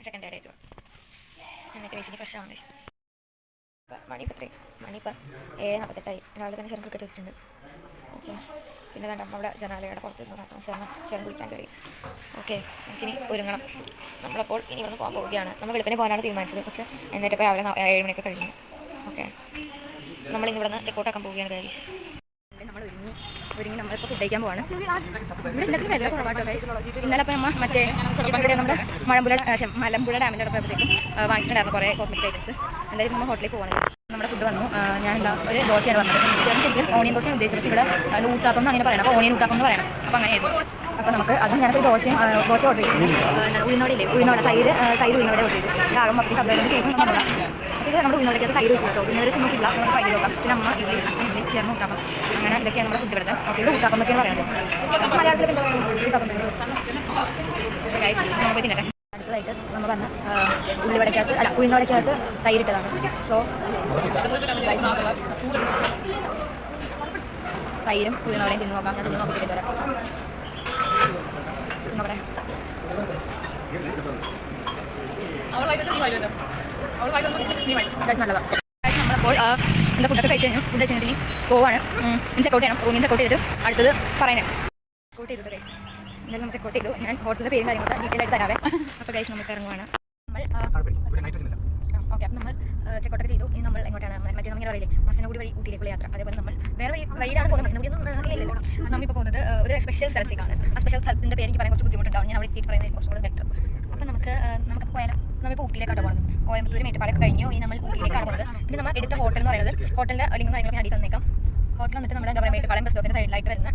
Second day ആയിട്ട് എന്നിട്ട് വെച്ചിട്ട് ഫ്രഷ് ആവാൻ കഴിച്ചു. മണിയിപ്പോൾ 7:48 രാവിലെ തന്നെ ശരം ക്രിക്കറ്റ് വെച്ചിട്ടുണ്ട്. ഓക്കെ, പിന്നെ വേണ്ട നമ്മുടെ ജനാലയുടെ പുറത്ത് ശരം കുളിക്കാൻ കയറി. ഓക്കെ, നമുക്കിനി ഒരുങ്ങണം. നമ്മളപ്പോൾ ഇനി ഇവിടുന്ന് പോകാൻ പോവുകയാണ്. നമ്മൾ വെളുപ്പിനെ പോകാനാണ് തീരുമാനിച്ചത്, പക്ഷേ എന്നിട്ടിപ്പോൾ രാവിലെ 7 മണിയൊക്കെ കഴിഞ്ഞു. ഓക്കെ, നമ്മളിന്ന് ഇവിടുന്ന് ചെക്കൗട്ടാക്കാൻ പോവുകയാണ് ഗൈസ്. നമ്മൾ ഒരുങ്ങി നമ്മളിപ്പോൾ ഫുഡ് കഴിക്കാൻ പോവാണ്. ഇവിടെ എല്ലാത്തിനും വില കുറവാട്ടോ ഗൈസ്. ഇന്നലെ അപ്പോൾ നമ്മൾ മറ്റേ ഇവിടെ നമ്മുടെ മലമ്പുഴ ഡാമിൻ്റെ അവിടെ പോയപ്പോഴത്തേക്കും വാങ്ങിച്ചിട്ടുണ്ടായിരുന്നു കുറേ കോസ്മെറ്റിക് ഐറ്റംസ്. എന്തായാലും നമ്മൾ ഹോട്ടലിൽ പോവാണ്. നമ്മുടെ ഫുഡ് വന്നു. ഞാനെന്താ ഒരു ദോശയാണ് വന്നത്. ശരിക്കും ഓണിയൻ ദോശയാണ് ഉദ്ദേശിച്ചത്, പക്ഷേ ഇവിടെ ഊത്താപ്പം എന്ന് അങ്ങനെ പറയണം. അപ്പോൾ ഓണിയൻ ഊത്താപ്പം എന്ന് പറയണം. അപ്പോൾ അങ്ങനെയായിരുന്നു. അപ്പോൾ നമുക്ക് അതും ഞാനൊരു ദോശ ഓർഡർ ചെയ്തു. ഉഴുന്നോടില്ലേ, ഉഴുന്നോടെ തൈര് ഉഴുന്നോടെ ഓർഡർ ചെയ്തു. ആകും അപ്പോൾ ശബ്ദം കേൾക്കുന്നുണ്ടല്ല. ഇത് നമ്മുടെ ഉഴുന്നോടേക്ക് തൈര് വെച്ചു കേട്ടോ. ഉഴുന്നോട് നോക്കില്ല, നമുക്ക് തൈര് നോക്കാം. പിന്നെ അമ്മ ഇഡ്ഡലി ചേർന്ന് ഊത്താപ്പം. അങ്ങനെ ഇതൊക്കെയാണ് നമ്മുടെ ഫുഡ് ഇവിടുത്തെ. ഓക്കെ, ഇത് ഊത്താപ്പം എന്നൊക്കെയാണ് പറയുന്നത്. മലയാളത്തിൽ പോയി തിന്നട്ടെ. അടുത്തതായിട്ട് നമ്മൾ പറഞ്ഞ ഉള്ളിവടക്കകത്ത് ഉഴുന്നോടക്കകത്ത് തൈരിട്ടതാണ്. സോ തൈരും ഉഴുന്നോടയും തിന്ന് നോക്കാം. ഞാൻ തിന്ന് നോക്കിയിട്ട് വരാം. നോക്കട്ടെ. നല്ലതാണ്. നമ്മളപ്പോൾ എന്താ ഫുഡൊക്കെ കഴിച്ച് കഴിഞ്ഞു. ഫുഡ് കഴിച്ച് കഴിഞ്ഞിട്ട് പോവാണ്. ചെക്കൗട്ട് ചെയ്യണം. റൂമിൽ ചെക്കൗട്ട് ചെയ്തിട്ട് അടുത്തത് പറയാൻ ചെക്കൗട്ട് ചെയ്തിട്ട് ഗൈസ്. എന്തായാലും നമ്മൾ ചെക്കൗട്ട് ചെയ്തു. ഞാൻ ഹോട്ടലിൻ്റെ പേരും കാര്യങ്ങളൊക്കെ ഡീറ്റെയിൽ ആയിട്ട് തരാവേ. അപ്പോൾ ഗൈസ് നമുക്ക് ഇറങ്ങുവാണ്. ഓക്കെ, അപ്പം നമ്മൾ ചെക്കൗട്ടൊക്കെ ചെയ്തു. ഇനി നമ്മൾ എങ്ങോട്ടാണ് മറ്റേ നമ്മൾ പറയില്ലേ മസനഗുഡി വഴി ഊട്ടിയിലേക്കുള്ള യാത്ര. അതേപോലെ നമ്മൾ വേറെ വഴിയിലാണ് പോകുന്നത്. മസനഗുഡി ഒന്നും ഇല്ലല്ലോ. നമ്മളിപ്പോൾ പോകുന്നത് ഒരു സ്പെഷ്യൽ സ്ഥലത്തേക്കാണ്. ആ സ്പെഷ്യൽ സ്ഥലത്തിൻ്റെ പേര് എനിക്ക് പറയാൻ കുറച്ച് ബുദ്ധിമുട്ടുണ്ടാവും. ഞാൻ അവിടെ എത്തിയിട്ട് പറയുന്നത് കുറച്ചുകൂടെ ബെറ്റർ. അപ്പം നമുക്ക് പോയാലും നമ്മളിപ്പോൾ ഊട്ടിയിലേക്കാണ് പോകുന്നത്. കോയമ്പത്തൂർ മേട്ടുപ്പാളൊക്കെ കഴിഞ്ഞു. ഇനി നമ്മൾ ഊട്ടിയിലേക്കാണ് പോകുന്നത്. പിന്നെ നമ്മൾ എടുത്ത ഹോട്ടൽ എന്ന് പറയുന്നത് ഹോട്ടലിൻ്റെ ലിങ്കും കാര്യങ്ങളൊക്കെ ഞാൻ അടി തന്നേക്കാം. ഹോട്ടൽ വന്നിട്ട് നമ്മുടെ എന്താ പറയുക മേട്ടുപ്പാളയം ബസ് സ്റ്റോപ്പിൻ്റെ സൈഡിലായിട്ട് വരുന്ന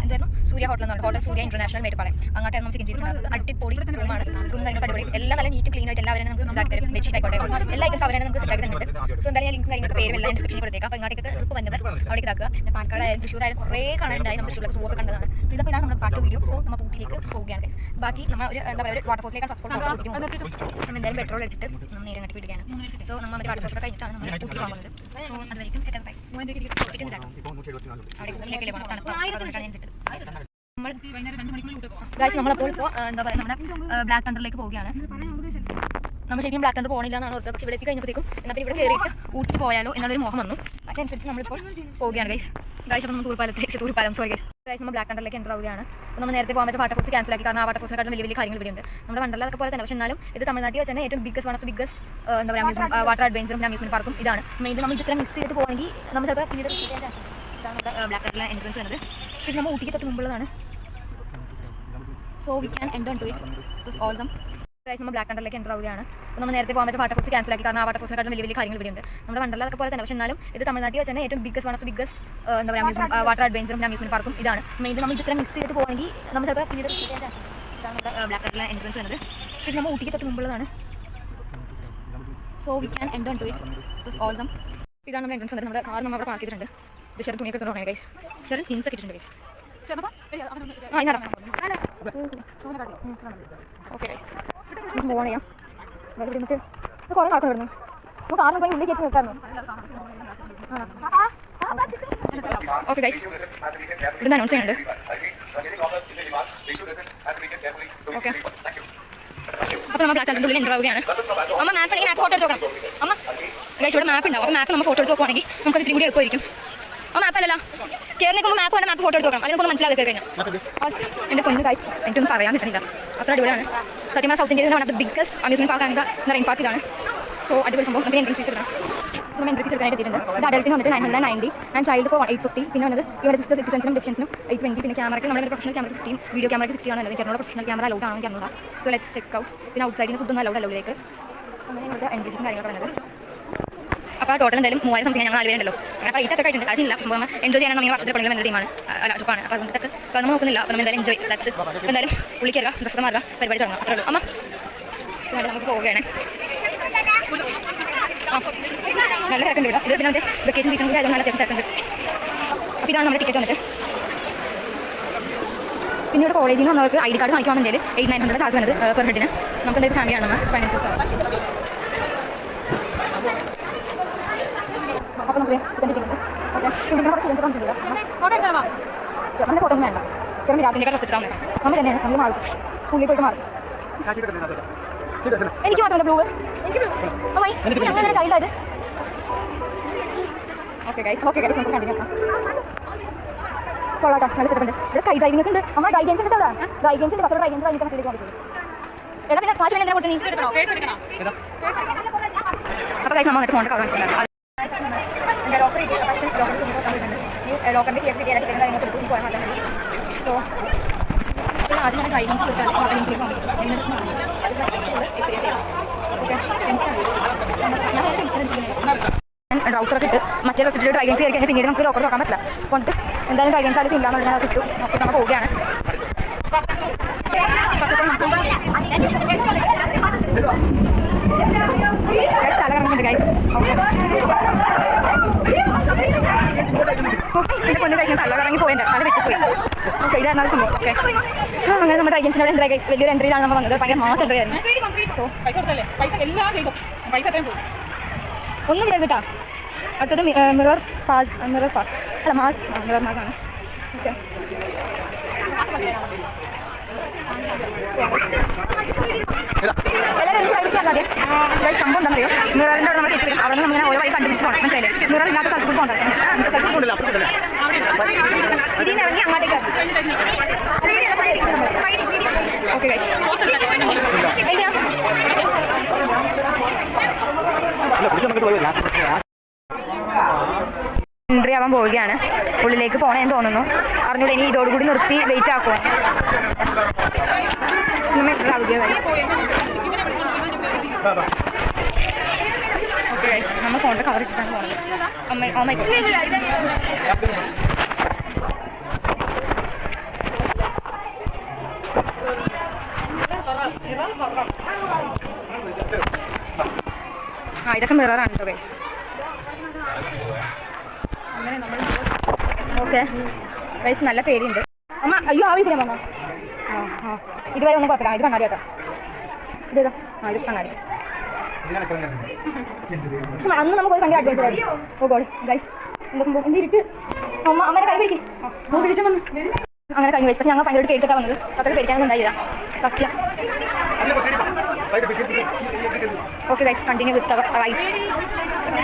എന്തായിരുന്നു സൂര്യ ഹോട്ടൽ എന്ന് പറഞ്ഞാൽ ഹോട്ടൽ സൂര്യ ഇന്റർനാഷണൽ മേട്ടുപ്പാളയം. അങ്ങോട്ടാണ് നമ്മൾ ചെക്ക് ചെയ്തിട്ടുണ്ടാകുന്നത്. അടിപൊളി റൂമാണ്. റൂം കാര്യങ്ങളൊക്കെ അടിപൊളി. എല്ലാം നല്ല നീറ്റ് ക്ലീൻ ആയിട്ട് എല്ലാവരും നമുക്ക് ഇതാക്കി തരും. ബെഡ്ഷീറ്റ് ആയിക്കോട്ടെ എല്ലാ ഐറ്റംസ് അവരെ നമുക്ക് സെറ്റ് ആക്കി തന്നിട്ടുണ്ട്. സോ എന്തായാലും ഞാൻ ലിങ്കും കാര്യങ്ങളൊക്കെ പേരും എല്ലാം ഡിസ്ക്രിപ്ഷനിൽ കൊടുത്തേക്കാം. അപ്പോൾ ഇങ്ങോട്ടേക്ക് ട്രിപ്പ് വന്നവർ അവിടേക്ക് ഇതാക്കുക. പിന്നെ പാലക്കാട് ആയാലും തൃശ്ശൂർ ആയാലും കുറേ കാണാനുണ്ടായി. നമ്മൾ തൃശ്ശൂർ സൂ ഒക്കെ കണ്ടതാണ്. സോ ഇതാണ് നമ്മുടെ പാർട്ട് വീഡിയോ. സോ നമ്മൾ ഊട്ടിയിലേക്ക് പോവുകയാണ്. ബാക്കി നമ്മൾ ഒരു എന്താ പറയുക ഒരു വാട്ടർഫോൾസിലേക്കാണ് ഫസ്റ്റ് നമ്മൾ എന്തായാലും പെട്രോൾ എടുത്തിട്ട് നമ്മൾ നേരെ അങ്ങോട്ട് വിടുകയാണ്. സോ നമ്മൾ ഒരു വാട്ടർഫോൾസൊക്കെ കഴിഞ്ഞിട്ടാണ് നമ്മൾ ഊട്ടി പോകുന്നത്. സോ അതുവരെയും കേട്ടോ നമ്മളപ്പോൾ ഇപ്പോൾ എന്താ പറയുക നമ്മുടെ ബ്ലാക്ക് തണ്ടറിലേക്ക് പോവുകയാണ്. നമ്മൾ ശരിക്കും ബ്ലാക്ക് തണ്ടർ പോകണില്ല എന്നാണ് ഓർത്തത്. പക്ഷേ ഇവിടെ എത്തി കഴിഞ്ഞപ്പോഴത്തേക്കും എന്നാൽ ഇവിടെ കയറിയിട്ട് ഊട്ടി പോയാലോ എന്നുള്ളൊരു മോഹം വന്നു. അതനുസരിച്ച് നമ്മളിപ്പോൾ പോവുകയാണ് ഗൈസ്. അപ്പോൾ നമ്മൾ തൂർപ്പാലം സോറി ഗൈസ് നമ്മൾ ബ്ലാക്ക് തണ്ടറിലേക്ക് എൻ്റർ ആവുകയാണ്. അപ്പോൾ നമ്മൾ നേരത്തെ പോകാൻ പറ്റുന്ന വാട്ടർഫോൾസ് ക്യാൻസൽ ആക്കി. കാരണം ആ വാട്ടർഫോൾസിനെക്കാളും വലിയ കാര്യങ്ങൾ ഇവിടെ ഉണ്ട്. നമ്മുടെ വണ്ടർലൊക്കെ പോലെ തന്നെ. പക്ഷേ എന്നാലും ഇത് തമിഴ്നാട്ടിൽ വെച്ച് തന്നെ ഏറ്റവും വൺ ഓഫ് ദ ബിഗ്ഗസ്റ്റ് എന്താ പറയുക വാട്ടർ അഡ്വഞ്ചറും അമ്യൂസ്മെന്റ് പാർക്കും ഇതാണ്. മെയിൻലി നമ്മൾ ഇത്ര മിസ് ചെയ്തിട്ട് പോകണമെങ്കിൽ നമ്മൾ ചിലപ്പോൾ പിന്നീട് ഇതാണ് ബ്ലാക്ക് തണ്ടറിലെ എൻട്രൻസ് വരുന്നത്. ഇത് നമ്മൾ ഊട്ടിക്ക് തൊട്ട് മുമ്പുള്ളതാണ്. So we can enter to it. It awesome. നമ്മൾ ബ്ലാക്ക് തണ്ടറിലേക്ക് എൻ്റർ ആവുകയാണ്. അപ്പോൾ നമ്മൾ നേരത്തെ പോകാൻ പറ്റുന്ന വാട്ടർഫോൾസ് ക്യാൻസൽ ആക്കി. കാരണം ആ വാട്ടർഫോൾസിനെക്കാളും വലിയ കാര്യങ്ങൾ ഇവിടെ ഉണ്ട്. നമ്മുടെ വണ്ടർലൊക്കെ പോലെ തന്നെ. പക്ഷേ എന്നാലും ഇത് തമിഴ്നാട്ടിൽ വെച്ച് തന്നെ ഏറ്റവും വൺ ഓഫ് ദ ബിഗ്ഗസ്റ്റ് എന്താ പറയുക വാട്ടർ അഡ്വഞ്ചറും അമ്യൂസ്മെന്റ് പാർക്കും ഇതാണ്. മെയിൻലി നമ്മൾ ഇത്ര മിസ് ചെയ്തിട്ട് പോകണമെങ്കിൽ നമ്മൾ ചിലപ്പോൾ പിന്നീട് ഇതാണ് ബ്ലാക്ക് തണ്ടറിലെ എൻട്രൻസ് വരുന്നത്. ഇത് നമ്മൾ ഊട്ടിക്ക് തൊട്ട് മുമ്പുള്ളതാണ്. So we can enter to it. It awesome. ഇതാണ് നമ്മുടെ എൻട്രൻസ് വരുന്നത്. നമ്മുടെ കാർ നമ്മൾ അവിടെ പാർക്ക് ചെയ്തിട്ടുണ്ട്. ഇത് ചെറിയ തുണിയൊക്കെ തുടങ്ങി ഗൈസ്. ചെറിയ സ്കിൻസ് ഒക്കെ ഇട്ടിട്ടുണ്ട് ഗൈസ്. ഓക്കെ ഗൈസ് നമുക്ക് പോകണം ചെയ്യാം. നമുക്ക് കുറേ നടക്കാൻ വരുന്നു. നമുക്ക് ആറിന് പണി ഉള്ളിൽ കയറ്റി നിർത്താറുണ്ട്. ഓക്കെ ഗൈസ് ഇവിടുന്ന് അനൗൺസ് ചെയ്യുന്നുണ്ട്. ഓക്കെ അപ്പോൾ നമ്മൾ ബ്ലാക്ക് തണ്ടറിൻ്റെ ഉള്ളിൽ എൻ്റർ ആവുകയാണ്. അമ്മ മാപ്പ് ഉണ്ടെങ്കിൽ മാപ്പ് ഫോട്ടോ എടുത്ത് നോക്കണം. അമ്മ ഗൈസ് ഇവിടെ മാപ്പ് ഉണ്ടാവും. അപ്പോൾ മാപ്പ് നമ്മൾ ഫോട്ടോ എടുത്ത് നോക്കുവാണെങ്കിൽ നമുക്കത് ഇത്തിരി കൂടി എളുപ്പമായിരിക്കും. ആ മാപ്പല്ലല്ലോ കയറിനേക്കുമ്പോൾ മാപ്പ് വേണം. മാപ്പ് ഫോട്ടോ എടുത്ത് നോക്കണം. അതിനൊക്കെ മനസ്സിലാക്കി കയറി കഴിഞ്ഞാൽ എൻ്റെ പൊന്നു ഗൈസ് എനിക്കൊന്നും പറയാൻ പറ്റുന്നില്ല. അത്ര അടിപൊളിയാണ്. സത്യം പറഞ്ഞാൽ സൗത്ത് ഇന്ത്യയിൽ one of the biggest amusement park ആണെങ്കിൽ റെയിൻ പാർക്ക് ഇതാണ്. സോ അടിപൊളി സംഭവം. നമുക്ക് എൻട്രി ഫീസ് എടുക്കണം. നമ്മൾ എൻട്രി ഫീസ് എടുക്കാനായിട്ട് എത്തിയിട്ടുണ്ട്. ഇത് അഡൽറ്റിന് വന്നിട്ട് 990 ആൻഡ് ചൈൽഡ് ഫോർ 850. പിന്നെ വന്നത് ഇവരുടെ സിറ്റിസൻസിനും ഡെഫിഷ്യൻസിനും 820. പിന്നെ ക്യാമറയ്ക്ക് നമ്മുടെ പ്രൊഫഷണൽ ക്യാമറ 15, വീഡിയോ ക്യാമറയ്ക്ക് 60 ആണ്. അല്ലെങ്കിൽ നമ്മുടെ പ്രൊഫഷണൽ ക്യാമറ അലൗഡ് ആണോ camera. So let's check out. പിന്നെ ഔട്ട് സൈഡിൽ നിന്ന് ഫുഡൊന്നും അലൗഡ് അല്ല ഉള്ളിലേക്ക്. അങ്ങനെ ഇവിടുത്തെ എൻട്രി ഫീസും കാര്യങ്ങളൊക്കെ വരുന്നത്. അപ്പോൾ ആ ടോട്ടൽ എന്തായാലും 3000 സംതിങ് ഞങ്ങൾ 4 പേരുണ്ടല്ലോ. അപ്പോൾ റേറ്റ് ഒക്കെ ആയിട്ടുണ്ട്. അതില്ല സംഭവം എൻജോയ് ചെയ്യാനാണ് നമ്മൾ വർഷത്തിൽ പണികൾ ടീമാണ് ട്രിപ്പാണ്. അപ്പോൾ അതുകൊണ്ടൊക്കെ നമ്മൾ നോക്കുന്നില്ല. അപ്പോൾ നമ്മൾ എന്തായാലും എൻജോയ് ദാറ്റ്സ്. എന്തായാലും ഉള്ളിൽ കയറുക, ഡ്രസ്സൊക്കെ മാറുക, പരിപാടി തുടങ്ങാം. അത്രേ ഉള്ളൂ. അമ്മ നമുക്ക് പോവുകയാണ്. നല്ല തിരക്കുണ്ട് ഇവിടെ. ഇത് പിന്നെ മറ്റേ വെക്കേഷൻ സീസൺ കൂടി ആയതുകൊണ്ട് നല്ല അത്യാവശ്യം തിരക്കുണ്ട്. അപ്പോൾ ഇതാണ് നമ്മുടെ ടിക്കറ്റ് വന്നിട്ട്. പിന്നെ ഇവിടെ കോളേജിൽ നിന്ന് വന്നവർക്ക് ID കാർഡ് കാണിക്കുകയാണെന്നുണ്ടെങ്കിൽ 800-900 ചാർജ് വന്നത് പെർ ഹെഡിന്. നമുക്ക് എന്തായാലും ഫാമിലിയാണ് നമ്മൾ ഫൈനാൻഷ്യൽ ചാർജ്. അപ്പോൾ നമുക്ക് ടിക്കറ്റ് ഓക്കെ ഇതിൻ്റെ കുറച്ച് സ്റ്റുഡൻസ് കണ്ടിട്ടില്ല. നമ്മുടെ ഫോട്ടോ ഒന്നും വേണ്ട. ചെറിയ രാത്രിൻ്റെ ഡ്രസ് എടുക്കാൻ നമ്മൾ തന്നെയാണ് നമ്മൾ മാറും. ഉള്ളിൽ പോയിട്ട് മാറും. എനിക്ക് മാത്രമല്ല ബ്ലൂ. അങ്ങനെ ചൈൽഡ് ആയത്. ഓക്കെ ഗൈസ് നമുക്ക് കണ്ടിന്യൂ ആക്കാം. കൊള്ളാട്ടോ, നല്ല സെറ്റപ്പ് ഉണ്ട്. ഇവിടെ സ്കൈ ഡ്രൈവിംഗ് ഒക്കെ ഉണ്ട്. അമ്മ ഡ്രൈ ഗെയിംസ് ഉണ്ട്. ഡ്രൈ ഗെയിംസ് ഉണ്ട്. ഫസ്റ്റ് ഡ്രൈ ഗെയിംസ് കഴിഞ്ഞിട്ട് മറ്റേക്ക് പോകാൻ പറ്റുള്ളൂ. എടാ പിന്നെ കാശ് എന്തിനാ കൊടുത്ത് നീ? അപ്പോൾ ഗൈസ് നമ്മൾ വന്നിട്ട് ഫോണിൽ കവർ കാണിച്ചിട്ടുണ്ടായിരുന്നു. ലോക്കറിൻ്റെ കേസ് ചെയ്യാനായിട്ട് വരുന്ന കാര്യങ്ങൾ എടുത്ത് പോയാൽ മാത്രം മതി. സോ ആദ്യം തന്നെ ഡ്രൈ ഗെയിംസ് കൊടുത്താൽ ഓർഗനൈസിലേക്ക് പോകാൻ പറ്റും. എക്സ്പീരിയൻസ് ചെയ്യാം. ട്രൗസറൊക്കെ ഇട്ട് മറ്റേ ഡ്രസ്സിട്ട് ഡ്രൈ ഗെയിംസ് കയറി കഴിഞ്ഞാൽ പിന്നീട് നമുക്ക് ലോക്കർ തുറക്കാൻ പറ്റില്ല. കൊണ്ട് എന്തായാലും ഡ്രൈ ഗെയിംസ് ആലും ഇല്ലാന്നുണ്ടെങ്കിൽ അത് കിട്ടും. നോക്കി നമ്മൾ പോവുകയാണ്. തല കറങ്ങുന്നുണ്ട് ഗൈസ്. എൻ്റെ പൊന്ന് കഴിച്ച് തല കറങ്ങി പോയി, തല വെട്ടിപ്പോയി. ഓക്കെ, ഇതായിരുന്നു സംഭവം. ഓക്കെ, അങ്ങനെ നമ്മുടെ ഡ്രൈ ഗെയിംസിനോട് എൻട്രി ഗൈസ്. വലിയൊരു എൻട്രിയിലാണ് നമ്മൾ വന്നത്. ഭയങ്കര മാസ് എൻട്രി ആയിരുന്നു. സോ ഒന്നും ചെയ്തിട്ടാ. അടുത്തത് മിറർ പാസ് അല്ല മാസ് മിറർ മാസ് ആണ്. ഓക്കെ, എല്ലാവരും ശ്രമിച്ചാൽ സംഭവം എന്താണെന്നറിയോ, മിററിൻ്റെ അവിടെ നമ്മൾ എത്തി വരും. അവിടെ നിന്ന് നമ്മൾ ഓരോ വഴി കണ്ടുപിടിച്ച് പോകണം. മനസ്സിലായില്ലേ? മിറർ ഇല്ലാത്ത സ്ഥലത്ത് പോകണ്ട. ഇതിൽ നിന്ന് ഇറങ്ങി അങ്ങോട്ടേക്ക്. ഓക്കെ ഗൈസ്, എൻട്രി ആവാൻ പോവുകയാണ്. ഉള്ളിലേക്ക് പോകണമെന്ന് തോന്നുന്നു. അറിഞ്ഞൂടെ, ഇനി ഇതോടുകൂടി നിർത്തി വെയിറ്റ് ആക്കുക. ഓക്കെ ഗൈസ്, നമ്മൾ ഫോണിൽ കവർ ഇട്ടിട്ടാണ് പോകുന്നത്. ഇതൊക്കെ മിററാണ് കേട്ടോ ഗൈസ്. ഓക്കെ ഗൈസ്, നല്ല പേരുണ്ട്. അമ്മ അയ്യോ ആ വിളിക്കാൻ പോകാം. ഇതുവരെ ഒന്നും കുഴപ്പമില്ല. ഇത് കണ്ണാടി കേട്ടോ. ഇതേതാ? ഇത് കണ്ണാടി. പക്ഷെ അന്ന് നമുക്ക് ഒരു ഭയങ്കര അഡ്വഞ്ചർ ആയിരുന്നു. ഓ ഗോഡ് ഗൈസ്, എന്താ സംഭവം? എന്ത് ഇരുട്ട്. അമ്മേനെ കൈ പിടിക്കും. പിടിച്ചു വന്നു. അങ്ങനെ കഴിഞ്ഞു ഗൈസ്. പക്ഷെ ഞങ്ങൾ ഭയങ്കര പേടിച്ചിട്ടാണ് വന്നത്. അത്ര പേടിക്കാനൊന്നും ഉണ്ടായില്ല സത്യം. Okay guys, continue with our rides.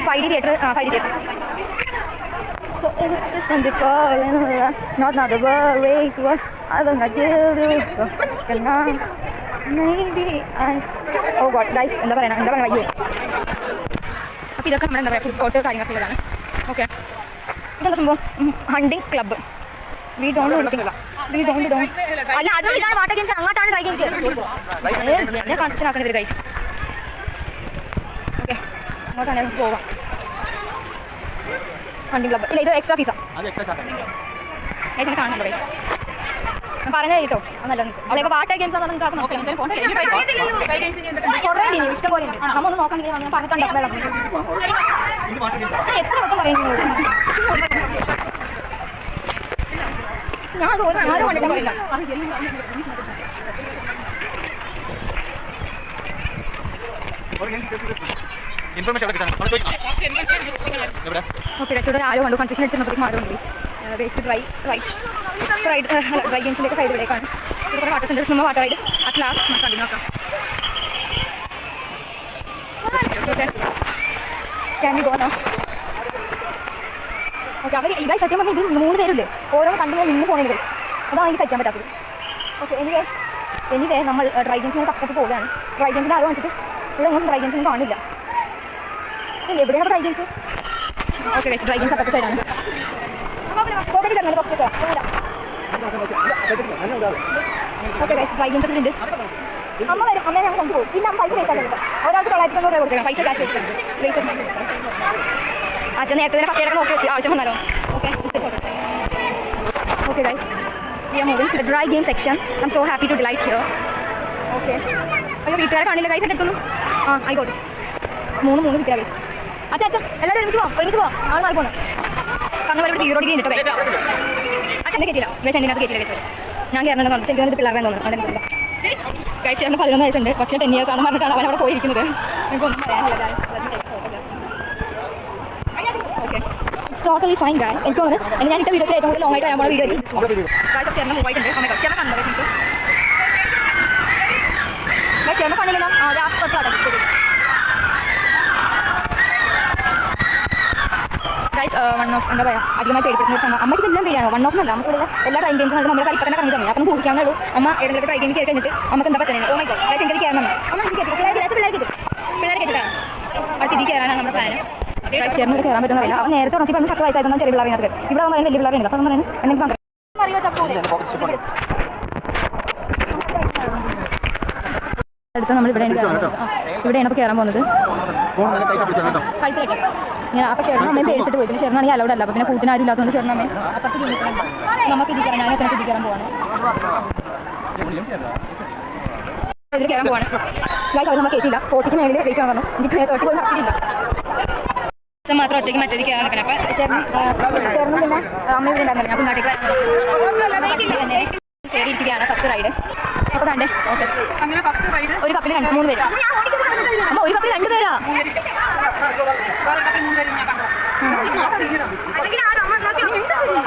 5D theatre. 5D theatre. So if it's this one before, not the way it was, I will not give you maybe I... Oh god, guys, എന്താ പറയുക വയ്യേ. അപ്പോൾ ഇതൊക്കെ നമ്മുടെ എന്താ പറയുക food court കാര്യങ്ങളൊക്കെ ഉള്ളതാണ്. ഓക്കെ, ഇതെന്താ സംഭവം? Hunting club. വി ഡോണ്ട് അല്ല, അതും ഇതാണ് വാട്ടർ ഗെയിംസ്. അങ്ങോട്ടാണ് ഡ്രൈ ഗെയിംസ്. എന്നെ കൺഫ്യൂഷൻ ആക്കുന്ന ഇവർ ഗൈസ്. ഓക്കെ, അങ്ങോട്ടാണ് പോവാം. Hunting club. ഇല്ല, ഇത് എക്സ്ട്രാ ഫീസാണ്. കാണുന്നുണ്ടോ ഗൈസ്? ഞാൻ പറഞ്ഞത് കേട്ടോ, അതല്ല അവിടെയൊക്കെ വാട്ടർ ഗെയിംസ് ആണെന്ന് നിങ്ങൾക്ക് കുറേ ഇഷ്ടം പോലെ ഉണ്ട്. നമ്മൊന്ന് നോക്കണമെങ്കിൽ ഞാൻ പറഞ്ഞിട്ടുണ്ടോ വെള്ളം എത്ര വട്ടം പറയുന്നത്. ഞാൻ തോന്നുന്നു ആരും കണ്ടിട്ട് പറയില്ല. ഓക്കെ ഗൈസ്, ഇവിടെ ആരോ കണ്ടു കൺഫ്യൂഷൻ അടിച്ച് മാറും പ്ലീസ്. വെയിറ്റ് ഡ്രൈ ഗെയിംസിലേക്ക് സൈഡ് ഇവിടേക്കാണ്. ഇവിടെ വാട്ടർ സെൻറ്റർ നമ്മൾ വാട്ടർ റൈഡ് അറ്റ് ലാസ്റ്റ് നമുക്ക് കണ്ടു നോക്കാം. Can go now? ഓക്കെ, അവർ ഈ സത്യം പറഞ്ഞാൽ ഇത് 3 പേരില്ലേ ഓരോ കണ്ടു നിന്ന് പോകണേ ഗൈസ്. അതാണ് എനിക്ക് സഹിക്കാൻ പറ്റാത്തത്. ഓക്കെ, എനിവേ നമ്മൾ ഡ്രൈ ഗെയിംസിന് കപ്പൊക്കെ പോവുകയാണ്. ഡ്രൈ ഗെയിംസിൻ്റെ ആരോ കാണിച്ചിട്ട് ഇവിടെ ഒന്നും ഡ്രൈ ഗെയിംസൊന്നും കാണില്ല. ഇല്ല, എവിടെയാണ് dry games? Okay guys, dry games അപ്പത്തെ സൈഡാണ്. ഓക്കെ ഗൈസ്, ഡ്രൈ ഗെയിംസ് ഒക്കെ ഉണ്ട്. അമ്മ വരും, അമ്മയെ ഞങ്ങൾ കൊണ്ടുപോകും. പിന്നെ അമ്മ പൈസ വേസ്റ്റ് ആക്കുന്നില്ല. ഒരാൾക്ക് 990 രൂപ കൊടുക്കണം. പൈസ ക്യാഷ് വേസ്റ്റ് അച്ഛൻ നേരത്തെ ഫസ്റ്റ് എയ്ഡൊക്കെ നോക്കി വെച്ച് ആവശ്യം വന്നാലോ. Okay okay guys, we are moving to the dry game section. I'm so happy to delight here. Okay, അയ്യോ വീട്ടുകാരെ കാണില്ല ഗൈസ്. എൻ്റെ അടുത്തൊന്നും ആയിക്കോട്ടെ. 3 കിട്ടിയ ഗൈസ്. അച്ഛാ എല്ലാവരും ഒരുമിച്ച് പോവാം. ആൾ മാറി പോകുന്നു. പറഞ്ഞ പോലെ 0 ഡിഗ്രി കിട്ടോ ഗൈസ്. അച്ഛൻ്റെ കയറ്റില്ല ഗൈസ്, എൻ്റെ കേട്ടില്ല ഗൈസ്. ഞാൻ കയറണമെന്ന് തോന്നുന്നു. എനിക്ക് പിള്ളേരെ തോന്നുന്നു. അവിടെ ഗൈസ് ചേട്ടന് 11 വയസ്സുണ്ട്. പക്ഷേ 10 years ആണെന്ന് പറഞ്ഞിട്ടാണ് അവൻ അവിടെ പോയിരിക്കുന്നത്. എനിക്കൊന്നും പറയാനില്ല guys. Okay, it's totally fine guys. എനിക്ക് തോന്നുന്നു ഞാൻ ഇട്ട വീഡിയോസ് ഏറ്റവും കൂടുതൽ ലോങ് ആയിട്ട് വരാൻ പോകുന്ന വീഡിയോ ഗൈസ്. ചേട്ടൻ മൂവായിട്ടുണ്ട്. അമ്മ ചേട്ടൻ കണ്ടോ ഗൈസ്? എനിക്ക് ഓഫ് എന്താ പറയുക അധികമായി പേടിപ്പെടുന്ന ഒരു സംഭവം. അമ്മയ്ക്ക് എല്ലാം പേടിയാണ്. വൺ ഓഫ് എന്നല്ല, നമുക്കുള്ള എല്ലാ ട്രെയിൻ ഗെയിംസും കണ്ട് നമ്മുടെ ഇപ്പം തന്നെ കറങ്ങി തുടങ്ങി. അപ്പം ഊഹിക്കാവുന്നേ ഉള്ളൂ അമ്മ ഏതെങ്കിലും ട്രെയിൻ ഗെയിം കയറി കഴിഞ്ഞിട്ട് നമുക്ക് എന്താ പറ്റുന്നത്. ഓ മൈ ഗോഡ് ഗൈസ് എനിക്ക് കയറണം. അമ്മ എനിക്ക് പിള്ളേർ കേട്ടിട്ടാ അടുത്ത് ഇതിൽ കയറാനാണ് നമ്മുടെ പ്ലാൻ. ചേർന്ന് കയറാൻ പറ്റുന്നില്ല. അവൻ നേരത്തെ ഉണർത്തി പറഞ്ഞു 10 വയസ്സായിരുന്നു ചെറിയ പിള്ളേറിനകത്ത്. ഇവിടെ അവൻ പറയുന്നത് വലിയ പിള്ളേരുണ്ട്. അപ്പം പറയുന്നത് എന്നെ അടുത്ത് നമ്മൾ ഇവിടെയാണ് ഇപ്പോൾ കയറാൻ പോകുന്നത്. കഴുത്തിലേക്ക് ഞാൻ അപ്പോൾ ഷെറിനും അമ്മയും പേടിച്ചിട്ട് പോയി. പിന്നെ ഷെറിനാണെങ്കിൽ അലൗഡ് അല്ല. അപ്പോൾ പിന്നെ കൂട്ടിന് ആരും ഇല്ലാത്തതുകൊണ്ട് ഷെറിനും അമ്മയും അപ്പുറത്ത് കിലോമീറ്ററുണ്ട്. നമുക്ക് ഇതിൽ കയറാം. ഞാനും അച്ഛനൊക്കെ ഇതിൽ കയറാൻ പോവാണ്. ഇതിൽ കയറാൻ പോവാണ്. ഗൈസ് അവർ നമ്മൾ കയറ്റിയില്ല. 40ക്ക് മേളിൽ വെയിറ്റ് ആകാൻ പറഞ്ഞു. എനിക്ക് 30 പോലും നടത്തിയില്ല. മാത്രം ഒറ്റയ്ക്ക് മറ്റേത് കയറാൻ നിൽക്കണം. അപ്പോൾ ഷെറിനും പിന്നെ അമ്മ ഇവിടെ ഉണ്ടായിരുന്നില്ല. ഞാൻ നാട്ടിലേക്ക് വരാൻ കയറിയിരിക്കുകയാണ് ഫസ്റ്റ് റൈഡ്. അപ്പോൾ കണ്ടേ ഓക്കെ ഒരു കപ്പിൽ 3 പേര്. അമ്മ ഒരു കപ്പിൽ 2 പേരാ.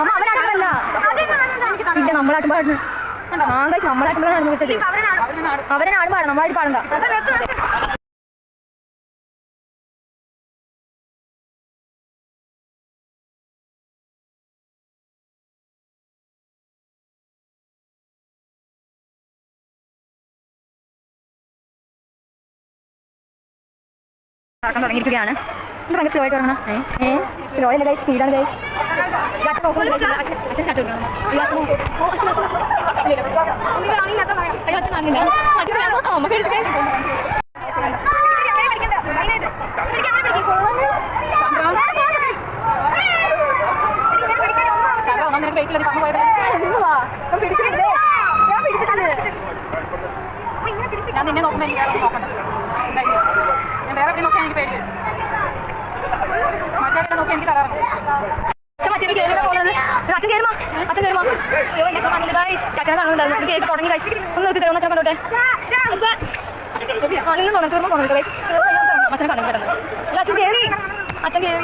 അമ്മ അവരാട്ടല്ല പിന്നെ നമ്മളാട്ടും ആ കഴിച്ച് നമ്മളാട്ടുമ്പോഴാണ് നടന്നു കിട്ടത്. അവരാണ് പാടാം, നമ്മളായിട്ട് പാടണ്ട. നടക്കാൻ തുടങ്ങിയിരിക്കുകയാണ്. ഇത് ഭയങ്കര സ്ലോ ആയിട്ട് ഇറങ്ങണം. സ്ലോ അല്ല ഗൈസ്, സ്പീഡാണ് ഗൈസ്. ഞാൻ നിന്നെ നോക്കുമ്പോൾ എനിക്ക് നോക്കണ്ട. ഞാൻ വേറെ എവിടെ നോക്കിയാൽ എനിക്ക് പേടില്ല. മറ്റേ നോക്കി എനിക്ക് തരാറുണ്ട്. അച്ഛൻ കയറുമോ? അച്ഛൻ കയറുമോ? അയ്യോ എന്നെ കാണില്ല ഗൈസ്. അച്ഛനെ കാണുന്നുണ്ടായിരുന്നു. ഇത് കേട്ട് തുടങ്ങി ഗൈസ്. ഒന്ന് നിർത്തി തരുമോ അച്ഛൻ കണ്ടോട്ടെ. നിങ്ങൾ തോന്നുന്നു തോന്നുന്നു ഗൈസ്. അച്ഛനെ കാണും പെട്ടെന്ന്. അച്ഛൻ കയറി. അച്ഛൻ കയറി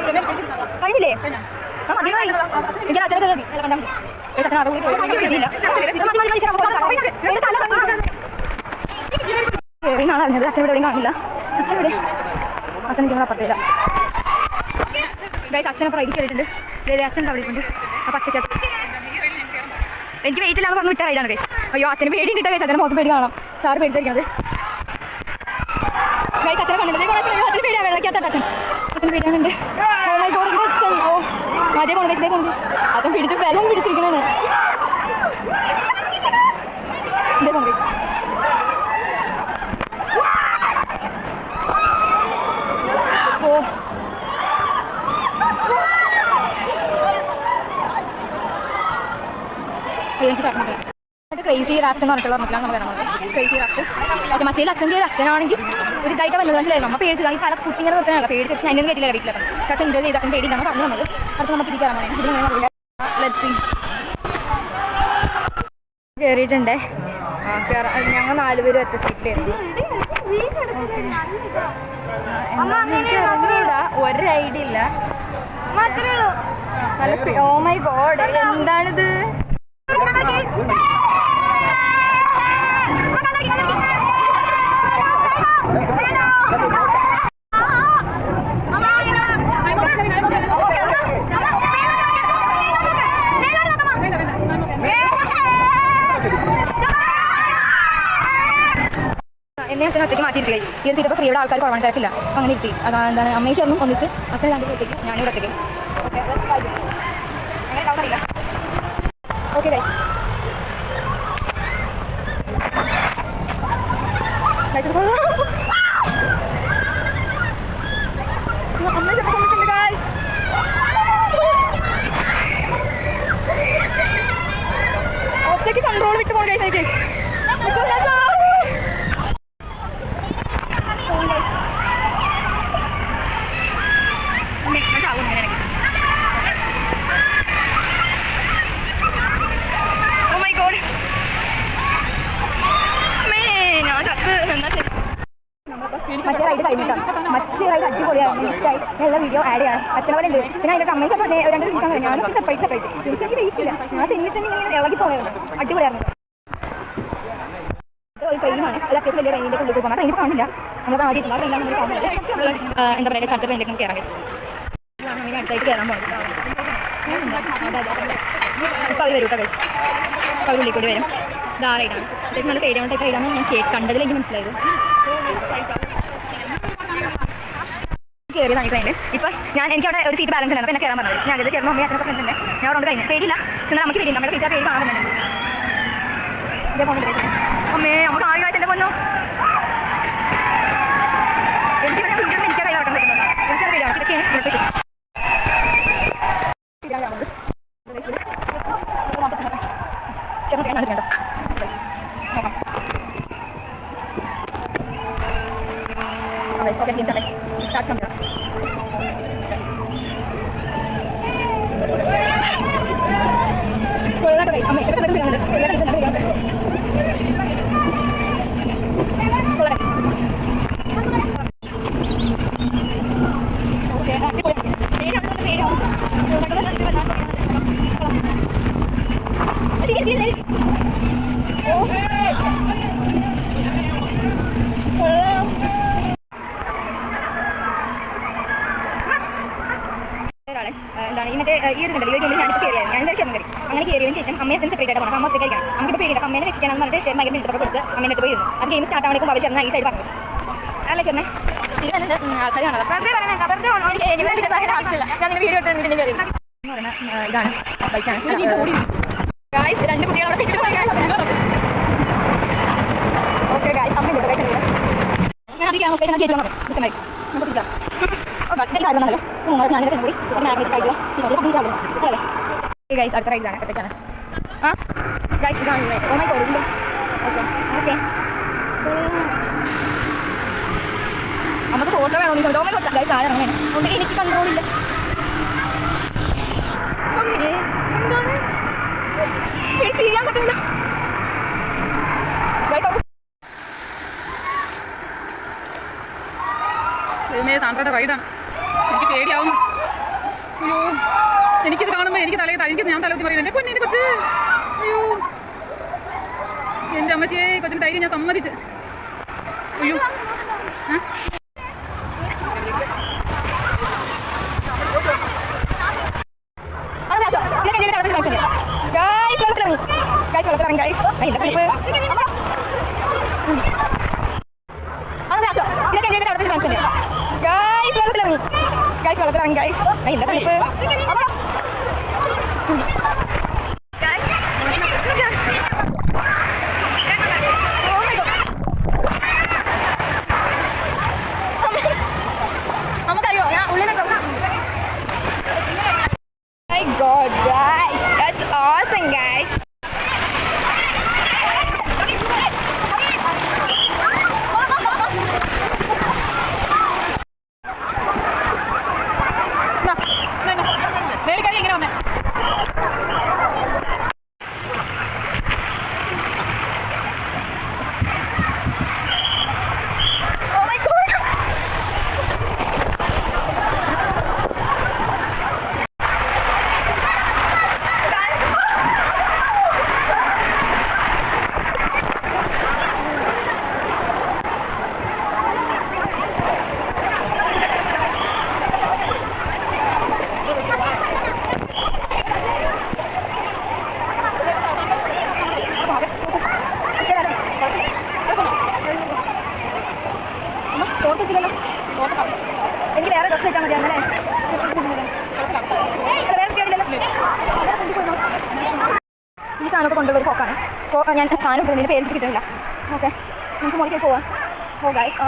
കഴിഞ്ഞില്ലേ? ആ മതി എനിക്ക് അച്ഛനെ കയറി അല്ല കണ്ടാൽ മതി. അച്ഛൻ അറിവില്ല കയറി നാളെ അറിഞ്ഞത്. അച്ഛൻ ഇവിടെ എവിടെയും കാണില്ല. അച്ഛൻ ഇവിടെ അച്ഛൻ എനിക്ക് അപ്പുറത്തില്ല ഗൈസ്. അച്ഛനപ്പം റൈഡിൽ കയറിയിട്ടുണ്ട്. വേറെ അച്ഛൻ അവിടെ ഉണ്ട്. ആ പച്ചക്കകത്ത് എനിക്ക് വെയിറ്റ് ഇല്ലാന്ന് പറഞ്ഞ് വിട്ട റൈഡാണ് ഗൈസ്. അയ്യോ അച്ഛന് പേടിയും കിട്ടാ ഗൈസ്. അച്ഛനെ മൊത്തം പേടി കാണാം. സാറ് പേടിച്ചിരിക്കുന്നത് ഗൈസ്. അച്ഛനെ കണ്ടില്ല. അച്ഛന് പേടിയാണ്. വെള്ളക്കാത്ത അച്ഛൻ അച്ഛന് പേടിയാണുണ്ട്. ഓ മൈ ഗോഡ് എൻ്റെ അച്ഛൻ. ഓ അതേ പോണ ഗൈസ്, ഇതേ പോണ ഗൈസ്. അച്ഛൻ പിടിച്ച് ബലം പിടിച്ചിരിക്കണേ. ഇതേ പോണ ഗൈസ്. ഓ എനിക്ക് ശ്വാസം കിട്ടില്ല. എന്നിട്ട് ക്രേസി റാഫ്റ്റ് എന്ന് പറഞ്ഞിട്ടുള്ള മക്കളാണ് നമുക്ക് തരാൻ. Crazy raft okay. മറ്റേ അച്ഛൻ്റെ അച്ഛനാണെങ്കിൽ ഒരു ഇതായിട്ട് വന്നത് മനസ്സിലായിരുന്നു. നമ്മൾ പേടിച്ചു കാരണം പല കുട്ടിങ്ങനെ നിർത്താനുള്ള പേടിച്ച്. പക്ഷേ അതിൻ്റെ കയറ്റില്ല വീട്ടിൽ. പക്ഷേ അച്ഛൻ എൻജോയ് ചെയ്ത് അച്ഛൻ പേടിയില്ലാന്ന് പറഞ്ഞു വന്നത്. അടുത്ത് നമുക്ക് ഇരിക്കാൻ വേണ്ടി ലെറ്റ്സ് സീ കയറിയിട്ടുണ്ടേ. ഞങ്ങൾ 4 പേരും ഒറ്റ സീറ്റിലായിരുന്നു. എനിക്ക് അറിഞ്ഞൂടാ, ഒരു ഐഡിയ ഇല്ല. നല്ല സ്പീഡ്. ഓ മൈ ഗോഡ് എന്താണിത്? എന്നെ അച്ഛൻ ഒറ്റയ്ക്ക് മാറ്റിയിരുത്തി ഗൈസ്. ഈ ഒരു സീറ്റപ്പോൾ ഫ്രീയുടെ ആൾക്കാർ കുറവാണ്, തിരക്കില്ല. അപ്പം അങ്ങനെ ഇരുത്തി. അതാണ് അമ്മയും ചേർന്നും ഒന്നിച്ച് അച്ഛൻ 2 ഒറ്റയ്ക്ക് ഞാനിവിടെ ഒറ്റയ്ക്ക്. ഓക്കെ അങ്ങനെ ഉണ്ടാവുന്നില്ല. Okay guys. അമ്മ ചിലപ്പോൾ കൊണ്ടിട്ടുണ്ട് ഗൈസ്. ഒറ്റയ്ക്ക് കൺട്രോൾ വിട്ട് പോകണം ഗൈസ്. എനിക്ക് മറ്റേ റൈഡ് കഴിഞ്ഞിട്ടാണ്. മറ്റേ റൈഡ് അടിപൊളിയായിരുന്നു. ഇഷ്ടമായി. എല്ലാ വീഡിയോ ആഡ് ചെയ്യാൻ പറ്റുന്ന പോലെ ഉണ്ട്. പിന്നെ അതിൻ്റെ അമ്മേശ 2 ദിവസം ഞാനൊക്കെ സെപ്പറേറ്റ് എനിക്ക് വെയിറ്റ് ഇല്ല. ഞാൻ തന്നെ ഇങ്ങനെ ഇളകി പോയായിരുന്നു. അടിപൊളിയായിരുന്നു. ഒരു ട്രെയിനാണ്. ഒരു അത്യാവശ്യം വലിയ ട്രെയിനിൻ്റെ ഉള്ളിൽ പോകാൻ ട്രെയിനിൽ കാണില്ല. നമ്മൾ ആദ്യം ട്രെയിനിലാണ് എന്താ പറയുക ചട്ട ട്രെയിനിലേക്ക് കയറാൻ വെച്ച് അങ്ങനെ അടുത്തായിട്ട് കയറാൻ പോകുന്നത്. അപ്പോൾ അവർ വരും കേട്ടോ ഗൈസ്. അപ്പോൾ അവർ ഉള്ളിൽ കൂടി വരും. ഇത് ആ റൈഡാണ്. അത്യാവശ്യം നല്ല പേടിയാവട്ടെ റൈഡാണ് ഞാൻ കണ്ടതിലേക്ക് മനസ്സിലായത്. കയറിയതാണ് ഈ ട്രെയിനിൽ. ഇപ്പോൾ എനിക്കവിടെ ഒരു സീറ്റ് ബാലൻസ് ഉണ്ടായിരുന്നു. അപ്പോൾ എന്നെ കയറാൻ പറഞ്ഞത് ഞാൻ അത് ചേർന്ന് അമ്മയും അച്ഛനൊക്കെ ഫ്രണ്ട് ഉണ്ട്. ഞാൻ അവിടെ കഴിഞ്ഞു പേടിയില്ല. ചെന്നാൽ നമുക്ക് പേടിയില്ല. നമ്മുടെ ടീച്ചർ പേടി കാണാൻ പറ്റുന്നുണ്ട്. ഇതേ പോകുന്നുണ്ട് അമ്മേ നമുക്ക് ആറി വായിച്ചെൻ്റെ പൊന്നോ. എനിക്കിവിടെ വീട്ടിൽ എനിക്ക് കൈ വറക്കാൻ പറ്റുന്നുണ്ട്. എനിക്കത് പേടിയാണ്. ഇതൊക്കെയാണ് ഇവിടുത്തെ വിശേഷം. ചെറുപ്പം കണ്ടിട്ടുണ്ടോ ഓക്കെ ടീംസ് അല്ലേ സ്റ്റാർട്ട് ചെയ്യാം. എന്താണ് ഇന്നത്തെ ഈ ഒരു ഉണ്ടല്ലോ ഈ ഞാനിപ്പോൾ കയറിയായിരുന്നു. ഞാൻ ശേഷം കയറി അങ്ങനെ കയറിയതിന് ശേഷം അമ്മയെ അച്ഛൻ സെപ്പറേറ്റ് ആയിട്ട് പോകണം. അമ്മ ഒറ്റയ്ക്ക് കഴിക്കണം. നമുക്കിപ്പോൾ പേടിയില്ല. അമ്മേനെ രക്ഷിക്കാനെന്ന് പറഞ്ഞിട്ട് ചേട്ടൻ ഭയങ്കര മിനിറ്റൊക്കെ കൊടുത്ത് അമ്മേനെ അടുത്ത് പോയിരുന്നു. അത് ഗെയിം സ്റ്റാർട്ട് ആവണേക്കും അവർ ചേർന്ന ഈ സൈഡ് പറഞ്ഞു അല്ലേ ചേട്ടനെ ഇത് വന്നിട്ട് ആൾക്കാർ കാണാം. ആവശ്യമില്ല. ഞാൻ നിന്റെ വീഡിയോ ഇട്ട് കയറി ഇതാണ് ബൈക്കാണ്. ഗായ്സ് 2 കുട്ടികളോട് ഓക്കെ ഗായ്സ് അമ്മ ഞാൻ അധികം ലൊക്കേഷൻ കയറ്റി വന്നത് കൃത്യമായി നമുക്ക് കാര്യമാണല്ലോ ഞാനിങ്ങനെ കൂടി മാഗ്നറ്റ് കഴിക്കുക അല്ലേ ഗൈസ് അടുത്ത റൈഡ് ഇതാണ് എത്രയ്ക്കാണ് ആ ഗൈസ് ഇതാണ് ഈ റൈഡ്. ഓ മൈ ഗോഡ് ഇതിൻ്റെ ഓക്കെ ഓക്കെ നമുക്ക് ഫോട്ടോ വേണോ നീ ഓ മൈ ഗോഡ് ഗൈസ് ആരാണ് വേണം അതുകൊണ്ട് എനിക്ക് കൺട്രോളില്ല. എന്താണ് എനിക്ക് ചെയ്യാൻ പറ്റില്ല ഗൈസ് സാന്ദ്രയുടെ റൈഡാണ്. എനിക്ക് പേടിയാവുന്നു. അയ്യോ എനിക്കിത് കാണുമ്പോൾ എനിക്ക് ഞാൻ തലകുത്തി പറയുന്നത് എൻ്റെ പൊന്നിൻ്റെ കൊച്ച്. അയ്യോ എൻ്റെ അമ്മച്ചിയെ കൊച്ചിന് ധൈര്യം ഞാൻ സമ്മതിച്ച്. അയ്യോ എനിക്ക് വേറെ ഡ്രസ്സ് ഇട്ടാൽ മതിയായിരുന്നല്ലേ ഈ സാധനമൊക്കെ കൊണ്ടുള്ള ഒരു പോക്കാണ്. സോ ഞാൻ സാധനം ഇട്ടുന്നതിന് പേര് കിട്ടുന്നില്ല. ഓക്കെ നമുക്ക് മുകളിൽ പോവാം. ഓ ഗൈസ്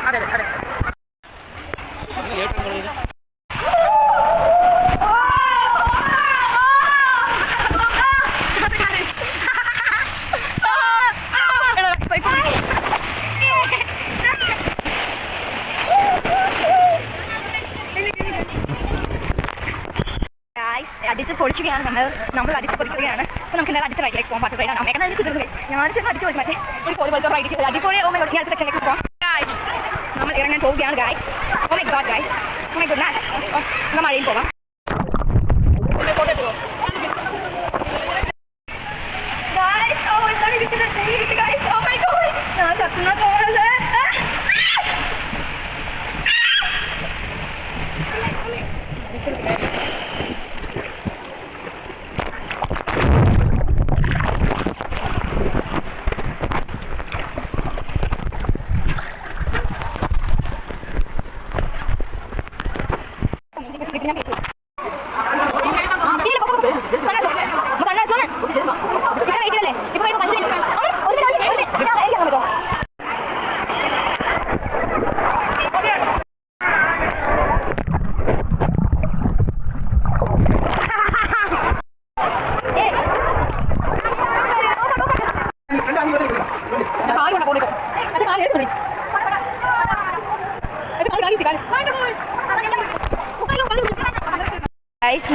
അതെ അതെ അതെ അടിച്ച് പൊളിക്കുകയാണ് നമ്മൾ അടിച്ച് പൊളിക്കുകയാണ്. അപ്പോൾ നമുക്ക് എന്തായാലും അടുത്ത റൈഡിലേക്ക് പോകാൻ പാട്ട് റൈഡാണ്. അമ്മയൊക്കെ നല്ല കിട്ടുന്നത് ഞാൻ ചെന്ന് അടിച്ച് പൊളിച്ച് മറ്റേ ഒരു പോലത്തെ റൈഡ് ചെയ്ത് അടിപൊളി. ഓ മൈ ഗോഡ് അടുത്ത സെക്ഷനിലേക്ക് പോകാം. നമ്മൾ ഇറങ്ങാൻ പോവുകയാണ് guys. Oh my God guys oh my goodness. എന്നാൽ മഴയിൽ പോകാം. ഞാൻ ചത്തുന്ന തോന്നുന്നത്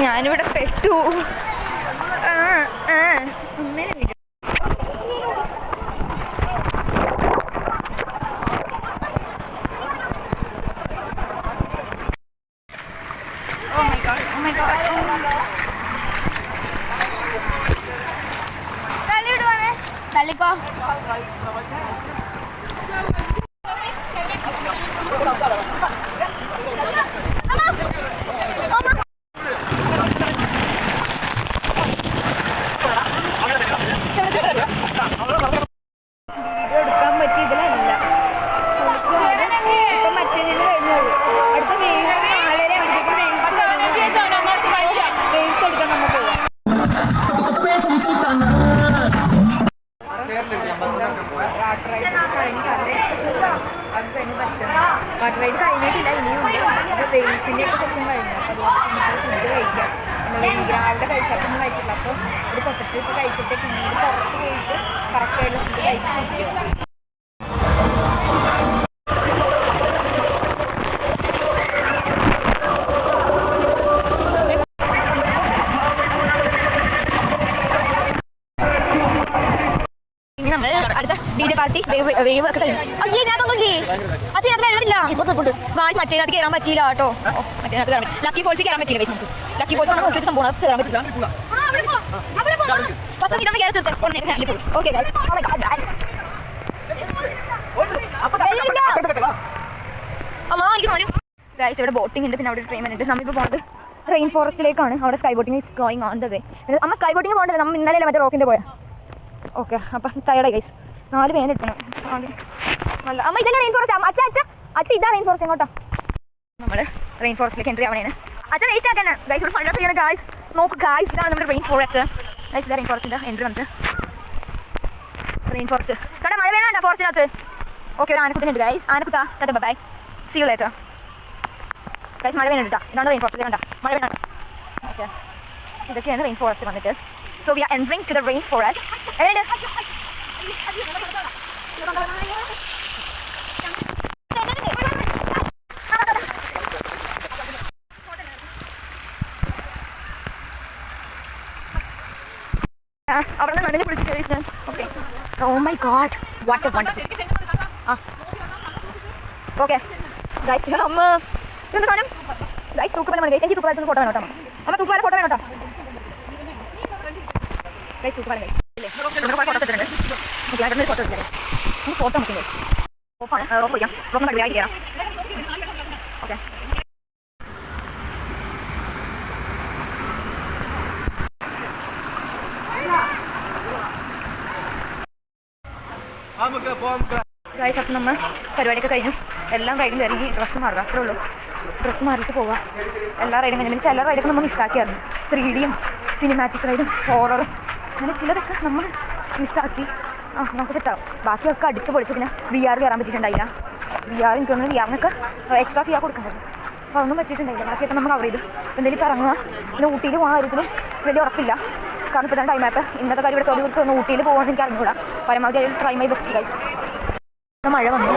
ഞാനിവിടെ പെട്ടു. അമ്മേനെ വീഡിയോ തള്ളിക്കോ. വീഡിയോ എടുക്കാൻ പറ്റി ഇതിലല്ല. ഇപ്പൊ മറ്റേതിന് കഴിഞ്ഞുള്ളൂ. അടുത്ത വേവ്സ് 4:30 ആകുമ്പോഴേക്കും വേവ്സ് എടുക്കാൻ നമ്മൾ പോവാം. വാട്ടർ റൈഡ് കഴിഞ്ഞിട്ടില്ല, ഇനിയുണ്ട്. അപ്പോൾ വേവ്സിൻ്റെ ഒക്കെ സെക്ഷൻ കഴിഞ്ഞു. അപ്പോൾ അതുകൊണ്ട് ഫുഡ് കഴിക്കാം. രാവിലെ കഴിച്ചാൽ കഴിച്ചില്ല. അപ്പോൾ ഒരു പൊട്ടറ്റ് കഴിച്ചിട്ട് പിന്നീട് പുറത്ത് പോയിട്ട് കറക്റ്റായിട്ടുള്ള ഫുഡ് കഴിച്ചിരിക്കും. ഇനി നമ്മൾ അടുത്ത DJ പാർട്ടി വേവ് ഒക്കെ കഴിഞ്ഞു. അയ്യേ ഞാനൊന്നുമില്ലേ, അതിനകത്ത് വെള്ളമില്ല. ഗായ്സ് മറ്റേതിനകത്ത് കയറാൻ പറ്റിയില്ല കേട്ടോ. മറ്റേതിനകത്ത് കയറാൻ പറ്റില്ല. ലക്കി ഫോൾസ് കയറാൻ പറ്റില്ല. നമുക്ക് ലക്കി ഫോൾസ് നമ്മൾ നോക്കിയിട്ട് സംഭവം അത് കയറാൻ പറ്റില്ല. ഫസ്റ്റ് ഇതൊന്ന് കയറി തീർച്ചയായും ഒന്നേ ഫാമിലി പോകും. ഓക്കെ ഗായ്സ്, അമ്മ എനിക്ക് തോന്നി ഗായ്സ് ഇവിടെ ബോട്ടിംഗ് ഉണ്ട്. പിന്നെ അവിടെ ഒരു ട്രെയിൻ ഉണ്ട്. നമ്മളിപ്പോൾ പോകുന്നത് റെയിൻ ഫോറസ്റ്റിലേക്കാണ്. അവിടെ sky boating is going on the way. അമ്മ സ്കൈ ബോട്ടിംഗ് പോകണ്ടല്ലോ, നമ്മൾ ഇന്നലെ മറ്റേ റോക്കിൻ്റെ പോയാൽ. ഓക്കെ, അപ്പം ടയർഡായി ഗൈസ്. 4 പേന എടുക്കണം. അല്ല അമ്മ ഇതന്നെ റെയിൻ ഫോറസ്റ്റ്. അച്ഛ ഇതാ റെയിൻ ഫോറസ്റ്റ്. എങ്ങോട്ടാ? നമ്മൾ റെയിൻ ഫോറസ്റ്റിലേക്ക് എൻട്രി ആവണേന്. അച്ഛൻ വെയിറ്റ് ആക്കാൻ ഗൈസ്. ഇവിടെ ഫണ്ട് ചെയ്യണം ഗൈസ്. നോക്ക് ഗൈസ്, ഇതാണ് നമ്മുടെ റെയിൻ ഫോറസ്റ്റ്. ഗൈസ് ഇതാ റെയിൻ ഫോറസ്റ്റിൻ്റെ എൻട്രി വന്നിട്ട്. റെയിൻ ഫോറസ്റ്റ് കണ്ട മഴ വേണോ ഫോറസ്റ്റിനകത്ത്? ഓക്കെ, ഒരു ആനക്കുട്ടിനുണ്ട് ഗൈസ്. ആനക്കുട്ടാ tata bye, see you later guys. മഴ വേണം കേട്ടോ. ഇതാണ് റെയിൻ ഫോറസ്റ്റ്. കണ്ട മഴ വേണം. ഓക്കെ, ഇതൊക്കെയാണ് റെയിൻ ഫോറസ്റ്റ് വന്നിട്ട്. So we are entering to the rainforest. അവിടെ നിന്ന് നനഞ്ഞ് പിടിച്ച് കയറി ഞാൻ. Okay, oh my God, what a wonderful. Okay guys, അമ്മ ഇതെന്താ സാധനം ഗൈസ്? തൂക്കുപാലം വേണം ഗൈസ്. എനിക്ക് തൂക്കുപാലത്തിന് ഫോട്ടോ വേണം കേട്ടോ. അമ്മ തൂക്കുപാലം ഫോട്ടോ വേണം കേട്ടോ. ഗൈസ് തൂക്കുപാലം ഗൈസ് ഇല്ലേ, ഇവിടെ കുറേ ഫോട്ടോസ് എടുത്തിട്ടുണ്ട്. ഓക്കെ, അവിടെ ഒരു ഫോട്ടോ എടുത്തില്ലേ. നമുക്ക് ഫോട്ടോ നോക്കില്ലേ. റോപ്പാണ്, റോപ്പ് ചെയ്യാം. റോപ്പ് കടുവയായി കയറാം. ഓക്കെ, ഗൈസ് അപ്പം നമ്മൾ പരിപാടിയൊക്കെ കഴിഞ്ഞു. എല്ലാം റൈഡിൽ ഇറങ്ങി ഡ്രസ്സ് മാറുക. അത്രേ ഉള്ളൂ. ഡ്രസ്സ് മാറിയിട്ട് പോവാം. എല്ലാ റൈഡും കഴിഞ്ഞാൽ ചില റൈഡൊക്കെ നമ്മൾ മിസ്സാക്കിയായിരുന്നു. 3Dയും സിനിമാറ്റിക് റൈഡും ഹോററും അങ്ങനെ ചിലതൊക്കെ നമ്മൾ മിസ്സാക്കി. നമുക്ക് സെറ്റാവും. ബാക്കിയൊക്കെ അടിച്ച് പൊളിച്ച്. പിന്നെ VR കയറാൻ പറ്റിയിട്ടുണ്ടായില്ല. VR എനിക്ക് തോന്നുന്നു VRനൊക്കെ എക്സ്ട്രാ ഫീ കൊടുക്കുന്നത്. അപ്പോൾ അതൊന്നും പറ്റിയിട്ടുണ്ടായില്ല. ബാക്കിയൊക്കെ നമ്മൾ കവർ ചെയ്തു. എന്തെങ്കിലും ഇറങ്ങുക. പിന്നെ ഊട്ടിയിൽ പോകുന്ന കാര്യത്തിൽ വലിയ ഉറപ്പില്ല. കാരണം ഇപ്പോൾ തന്നെ ടൈം ആപ്പ് ഇന്നത്തെ കാര്യം ഇവിടെ തൊഴിൽ ഒന്ന് ഊട്ടിയിൽ പോകാൻ എനിക്ക് അറിഞ്ഞുകൂടാ. പരമാവധി ട്രൈ മൈ ബെസ്റ്റ് ഗൈസ്. മഴ വന്നു.